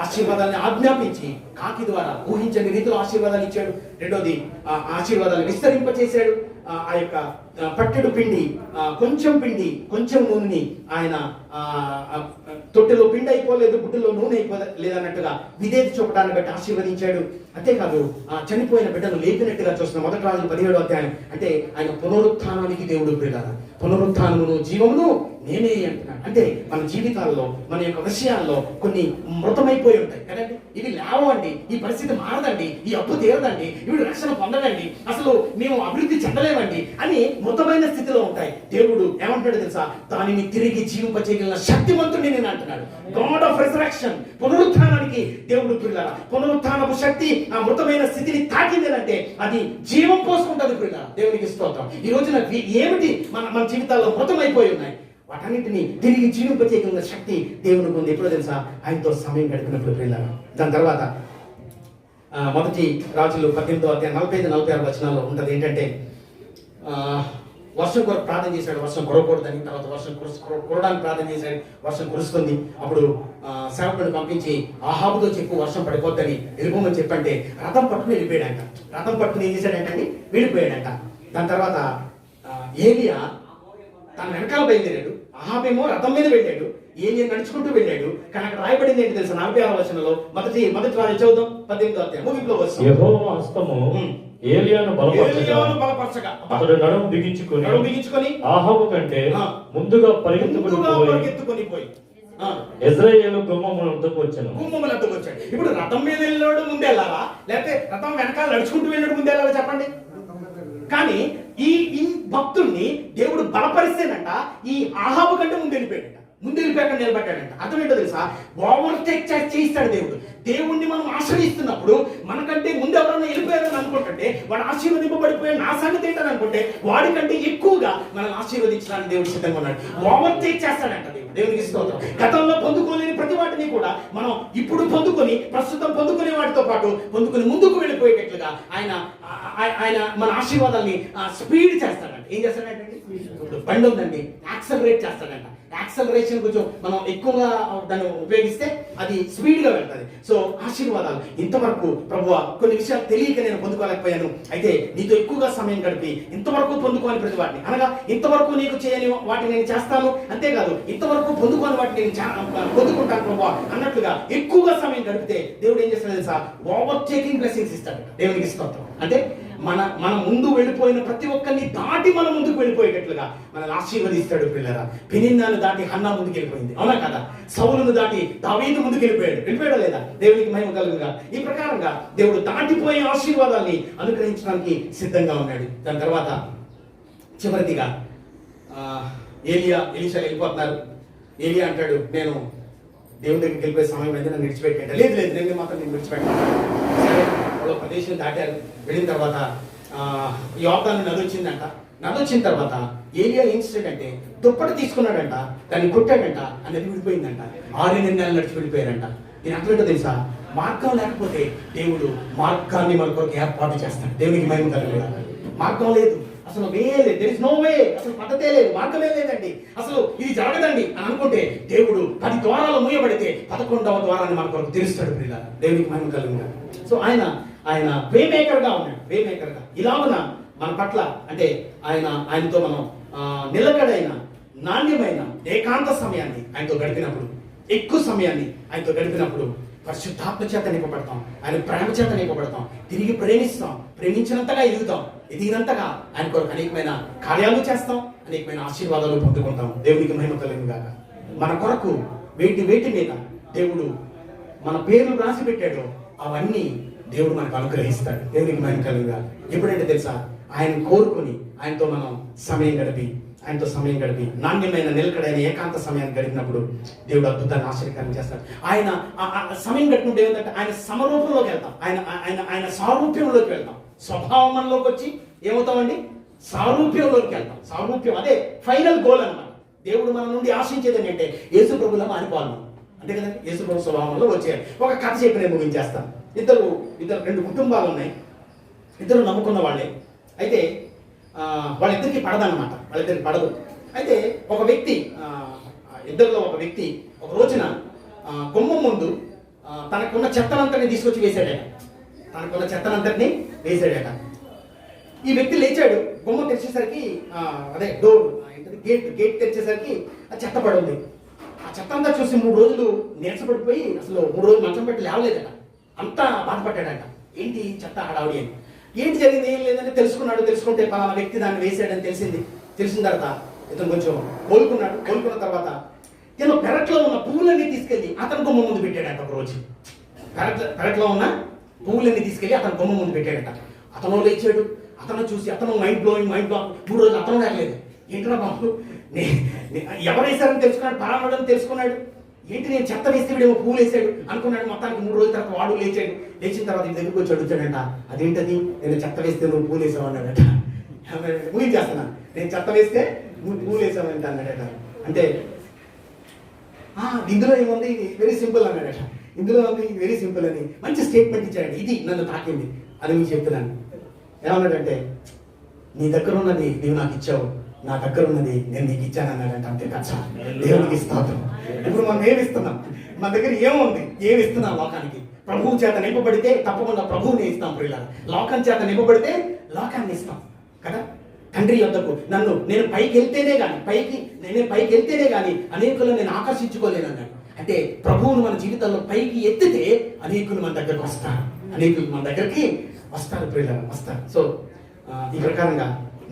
ఆశీర్వాదాన్ని ఆజ్ఞాపించి కాకి ద్వారా ఊహించని రీతిలో ఆశీర్వాదాలు ఇచ్చాడు. రెండోది ఆశీర్వాదాలు విస్తరింపచేశాడు. ఆ యొక్క పట్టెడు పిండి, కొంచెం నూనెని ఆయన తొట్టెలో పిండి అయిపోలేదు, బుడ్డలో నూనె అయిపోలేదన్నట్టుగా విధేయత చూపడాన్ని బట్టి ఆశీర్వదించాడు. అంతేకాదు చనిపోయిన బిడ్డను లేపినట్టుగా చూస్తున్న 1 రాజులు 17వ అధ్యాయం. అంటే ఆయన పునరుత్థానానికి దేవుడు ప్రియులారా, పునరుత్థానమును జీవమును నేనే అంటున్నాడు. అంటే మన జీవితాల్లో మన యొక్క విషయాల్లో కొన్ని మృతమైపోయి ఉంటాయి కదండి, ఇవి లేవండి, ఈ పరిస్థితి మారదండి, ఈ అప్పు తీరదండి, ఇవి రక్షణ పొందడండి, అసలు మేము అభివృద్ధి చెందలేమండి అని మృతమైన స్థితిలో ఉంటాయి. దేవుడు ఏమంటాడు తెలుసా? దానిని తిరిగి జీవింపచేయగలిగిన శక్తిమంతుడిని నేను అంటున్నాడు. గాడ్ ఆఫ్ రిజరెక్షన్, పునరుత్థానానికి దేవుడు పిల్లల పునరుత్థానపు శక్తి ఆ మృతమైన స్థితిని తాకిందంటే అది జీవం పోసుకుంటుంది పిల్లల. దేవునికి స్తోత్రం. ఈ రోజున ఏమిటి మన జీవితాల్లో మృతమైపోయి ఉన్నాయి, వాటన్నిటిని తిరిగి జీవింపచేయగలిగిన శక్తి దేవునికి ఉంది. ఎప్పుడో తెలుసా? ఆయనతో సమయం గడిపినప్పుడు పిల్లల. దాని తర్వాత మొదటి రాజులు 18వ అధ్యాయం 45-46 వచనాల్లో ఉంటుంది ఏంటంటే, వర్షం కొరకు ప్రార్థన చేశాడు, వర్షం కురవకూడదని. తర్వాత వర్షం కురడానికి ప్రార్థన చేశాడు, వర్షం కురుస్తుంది. అప్పుడు సేవకుడిని పంపించి ఆహాబుతో చెప్పు వర్షం పడిపోద్దని, వెళ్ళిపోమని చెప్పంటే రథం పట్టుకుని వెళ్ళిపోయాడంట. రథం పట్టుకుని ఏం చేశాడంటే వెళ్ళిపోయాడంట. దాని తర్వాత ఏలియా తన వెనకాల బయలుదేరాడు, అహాబేమో రథం మీద వెళ్ళాడు, ఏలియా నడుచుకుంటూ వెళ్ళాడు. కానీ అక్కడ రాయబడింది ఏంటి తెలుసా? 46వ వచనంలో మొదటి రాజు చదువుదాం 18వ అధ్యాయం ముగింపులో వస్తుంది. యెహోవా హస్తము ఏలియాను బలపరచగా అతడు నడుము బిగించుకొని అహాబు కంటే ముందుగా పరిగెత్తుకొని పోయి ఇశ్రాయేలు గుమ్మములకు వచ్చాడు. ఇప్పుడు రథం మీద వెళ్ళాడు ముందు వెళ్ళాలా, లేకపోతే రథం వెనకాల నడుచుకుంటూ వెళ్ళాడు ముందు వెళ్ళాలా చెప్పండి? కానీ ఈ భక్తుల్ని దేవుడు బలపరిస్తేనంట ఈ అహాబు కంటే ముందు వెళ్ళిపోయాడంట. ముందు వెళ్ళిపోయాక నిలబడ్డాడంట. అర్థం ఏంటో తెలుసా? ఓవర్టేక్ చేయిస్తాడు దేవుడు. దేవుణ్ణి మనం ఆశ్రయిస్తున్నప్పుడు మనకంటే ముందు ఎవరన్నా వెళ్ళిపోయారని అనుకుంటుంటే, వాడు ఆశీర్వదింపబడిపోయాడు నా సంగతి ఏంటని అనుకుంటే, వాడికంటే ఎక్కువగా మనం ఆశీర్వదించడానికి దేవుడు సిద్ధంగా ఉన్నాడు. ఓవర్టేక్ చేస్తాడంట దేవుడు. దేవునికి స్తోత్రం. గతంలో పొందుకోలేని ప్రతి వాటిని కూడా మనం ఇప్పుడు పొందుకొని, ప్రస్తుతం పొందుకునే వాటితో పాటు పొందుకొని ముందుకు వెళ్ళిపోయేటట్లుగా ఆయన మన ఆశీర్వాదాన్ని స్పీడ్ చేస్తాడంట. ఏం చేస్తాడంటే, బండి ఉందండి, యాక్సలరేట్ చేస్తాడంట. యాక్సలరేషన్ కొంచెం మనం ఎక్కువగా దాన్ని ఉపయోగిస్తే అది స్పీడ్ గా వెళ్తుంది. సో ఆశీర్వాదాలు ఇంతవరకు ప్రభువా కొన్ని విషయాలు తెలియక నేను పొందుకోలేకపోయాను, అయితే నీతో ఎక్కువగా సమయం గడిపి ఇంతవరకు పొందుకోని ప్రతి వాటిని, అనగా ఇంతవరకు నీకు చేయని వాటిని నేను చేస్తాను, అంతేకాదు ఇంతవరకు పొందుకోని వాటిని నేను పొందుకుంటాను ప్రభువా అన్నట్లుగా ఎక్కువగా సమయం గడిపితే దేవుడు ఏం చేస్తాడు తెలుసా? ఓవర్టేకింగ్ బ్లెస్సింగ్స్ ఇస్తాడు. దేవునికి స్తోత్రం. అంటే మన ముందు వెళ్ళిపోయిన ప్రతి ఒక్కరిని దాటి మనం ముందుకు వెళ్ళిపోయేటట్లుగా మనల్ని ఆశీర్వదిస్తాడు పిల్లరా. పెనిన్నాను దాటి హన్నా ముందుకు వెళ్ళిపోయింది, అవునా కదా? సౌలును దాటి దావీదు ముందుకు వెళ్ళిపోయాడా లేదా? దేవునికి మహిమ కలుగుగా. ఈ ప్రకారంగా దేవుడు దాటిపోయే ఆశీర్వాదాన్ని అనుగ్రహించడానికి సిద్ధంగా ఉన్నాడు. దాని తర్వాత చివరిదిగా ఎలీషా వెళ్ళిపోతున్నారు. ఏలియా అంటాడు, నేను దేవుని దగ్గరికి వెళ్ళిపోయే సమయం అయితే నన్ను విడిచిపెట్టాడు. లేదు నేను మాత్రం నేను విడిచిపెట్టాను. సరే, ప్రదేశం దాటారు. వెళ్ళిన తర్వాత యోర్దాను నది వచ్చిందంట. నది వచ్చిన తర్వాత ఏలియా ఏం చేశాడంటే దుప్పటి తీసుకున్నాడంట, దాన్ని కొట్టాడంట, అనేది విడిపోయిందంట. 6 నెలలు నడిచి విడిపోయారంట. నేను అట్లంటో తెలుసా? మార్గం లేకపోతే దేవుడు మార్గాన్ని మన కొరకు ఏర్పాటు చేస్తాడు. దేవునికి మహిమ కలుగుగా. మార్గం లేదు, అసలు వే లేదు, దేర్ ఇస్ నో వే, అసలు పద్ధతే లేదు, మార్గమే లేదండి, అసలు ఇది జరగదండి అని అనుకుంటే దేవుడు 10 ద్వారాలు మూయబడితే 11వ ద్వారాన్ని మన కొరకు తెరుస్తాడు పిల్లల. దేవునికి మహిమ కలుగుగా. సో ఆయన వే మేకర్ గా ఉన్నాడు. వే మేకర్ గా ఇలాగున మన పట్ల అంటే ఆయనతో మనం నిలకడైన నాణ్యమైన ఏకాంత సమయాన్ని ఆయనతో గడిపినప్పుడు, ఎక్కువ సమయాన్ని ఆయనతో గడిపినప్పుడు పరిశుద్ధాత్మ చేత నింపబడతాం, ఆయన ప్రేమ చేత నింపబడతాం, తిరిగి ప్రేమిస్తాం, ప్రేమించినంతగా ఎదిగినంతగా ఆయన కొరకు అనేకమైన కార్యాలు చేస్తాం, అనేకమైన ఆశీర్వాదాలు పొందుకుంటాం. దేవునికి మహిమ కలుగుగాక. మన కొరకు వేటి మీద దేవుడు మన పేర్లు రాసి పెట్టాడో అవన్నీ దేవుడు మనకు అనుగ్రహిస్తాడు. దేవునికి మహిమ కలుగుగాక. ఎప్పుడంటే తెలుసా? ఆయన కోరుకొని ఆయనతో మనం ఆయనతో సమయం గడిపి నాణ్యమైన నిలకడైన ఏకాంత సమయాన్ని గడిపినప్పుడు దేవుడు అద్భుతాన్ని ఆశ్చర్యకరం చేస్తాడు. ఆయన సమయం గడిపినప్పుడు ఏమిటంటే ఆయన సమరూపంలోకి వెళ్తాం, ఆయన సారూప్యంలోకి వెళ్తాం. స్వభావం మనలోకి వచ్చి ఏమవుతామండి? సారూప్యంలోకి వెళ్తాం. సారూప్యం అదే ఫైనల్ గోల్ అన్నమాట. దేవుడు మన నుండి ఆశించేది ఏంటంటే యేసు ప్రభువులా మారిపోవాలి, అంతే కదండి. యేసు ప్రభు స్వభావంలో వచ్చేయాలి. ఒక కథ చెప్పి నేను ముగించేస్తాను. ఇద్దరు 2 కుటుంబాలు ఉన్నాయి. ఇద్దరు నమ్ముకున్న వాళ్ళే. అయితే వాళ్ళిద్దరికి పడదన్నమాట, వాళ్ళిద్దరికి పడదు. అయితే ఒక వ్యక్తి, ఇద్దరిలో ఒక వ్యక్తి ఒక రోజున గుమ్మం ముందు తనకున్న చెత్తనంతటిని తీసుకొచ్చి వేసాడట. ఈ వ్యక్తి లేచాడు, గుమ్మం తెరిచేసరికి అదే డోర్ గేట్ తెరిచేసరికి ఆ చెత్త పడుంది. ఆ చెత్త అంతా చూసి 3 రోజులు నీరసపడిపోయి అసలు 3 రోజులు మంచం పెట్టి లేవలేదట. అంతా బాధపడ్డాడట. ఏంటి చెత్త హడావుడి అని. ఏంటి జరిగింది? ఏం లేదంటే తెలుసుకుంటే పలానా వ్యక్తి దాన్ని వేసాడని తెలిసిన తర్వాత ఇతను కొంచెం కోలుకున్న తర్వాత ఇతను పెరట్లో ఉన్న పువ్వులన్నీ తీసుకెళ్లి అతని గుమ్మ ముందు పెట్టాడట. ఒక రోజు పెరట్లో ఉన్న పువ్వులన్నీ తీసుకెళ్లి అతని గుమ్మ ముందు పెట్టాడట. అతను లేచాడు, అతను చూసి అతను మైండ్ బ్లోయింగ్ 3 రోజులు అతను లేగలేదు. ఏంటన్నా బాబు, ఎవరు వేశారని తెలుసుకున్నాడు, పరామడని తెలుసుకున్నాడు. ఏంటి నేను చెత్త వేస్తే వీడేమో పూలు వేసాడు అనుకున్నాడు. మొత్తానికి 3 రోజుల తర్వాత వాడు లేచాడు. లేచిన తర్వాత ఇంటి దగ్గరికి వచ్చి అడుగుతాడంట, అదేంటది నేను చెత్త వేస్తే నువ్వు పూలు వేసావు అన్నాడట. ఊహించేస్తున్నాను, నేను చెత్త వేస్తే నువ్వు పూలు వేసావు అంటే అన్నాడట. అంటే ఇందులో ఏముంది, వెరీ సింపుల్ అన్నాడట. ఇందులో ఉంది వెరీ సింపుల్ అని మంచి స్టేట్మెంట్ ఇచ్చాడు. ఇది నన్ను తాకింది, అది మీకు చెప్తున్నాను. ఏమన్నాడంటే, నీ దగ్గర ఉన్నది నీవు నాకు ఇచ్చావు, నా దగ్గర ఉన్నది నేను నీకు ఇచ్చాను అన్నాడంట. అంతే కచ్చ, దేవునికి స్తోత్రం. ఇప్పుడు మనం ఏమి ఇస్తున్నాం? మన దగ్గర ఏముంది, ఏమి ఇస్తున్నాం లోకానికి? ప్రభువు చేత నింపబడితే తప్పకుండా ప్రభువుని ఇస్తాం ప్రియులారా. లోకం చేత నింపబడితే లోకాన్ని ఇస్తాం కదా. తండ్రి యొద్దకు నేను పైకి వెళ్తేనే కానీ అనేకులను నేను ఆకర్షించుకోలేను అన్నాడు. అంటే ప్రభువును మన జీవితంలో పైకి ఎత్తితే అనేకులు మన దగ్గరకు వస్తారు, అనేకులు మన దగ్గరికి వస్తారు ప్రియులారా, వస్తారు. సో ఈ ప్రకారంగా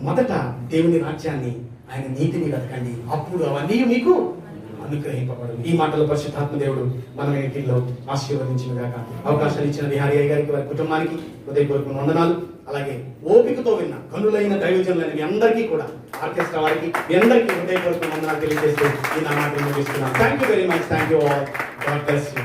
మొదట దేవుని రాజ్యాన్ని, ఆయన నీతిని వెతకండి, అప్పుడు అవన్నీ మీకు అనుగ్రహింపబడు. ఈ మాటలు పరిశుద్ధాత్మ దేవుడు మన ఇంటిలో ఆశీర్వదించిన గాక. అవకాశాలు ఇచ్చిన విహారీ అయ్య గారికి, వారి కుటుంబానికి హృదయపూర్వక వందనాలు. అలాగే ఓపికతో విన్న కనులైన దైవజనులైన మీ అందరికీ కూడా, ఆర్కెస్ట్రా వారికి మీ అందరికీ హృదయపూర్వక వందనాలు తెలియజేస్తూ ఈ నా మాటలు ముగిస్తున్నాను. Thank you very much. Thank you all. God bless you.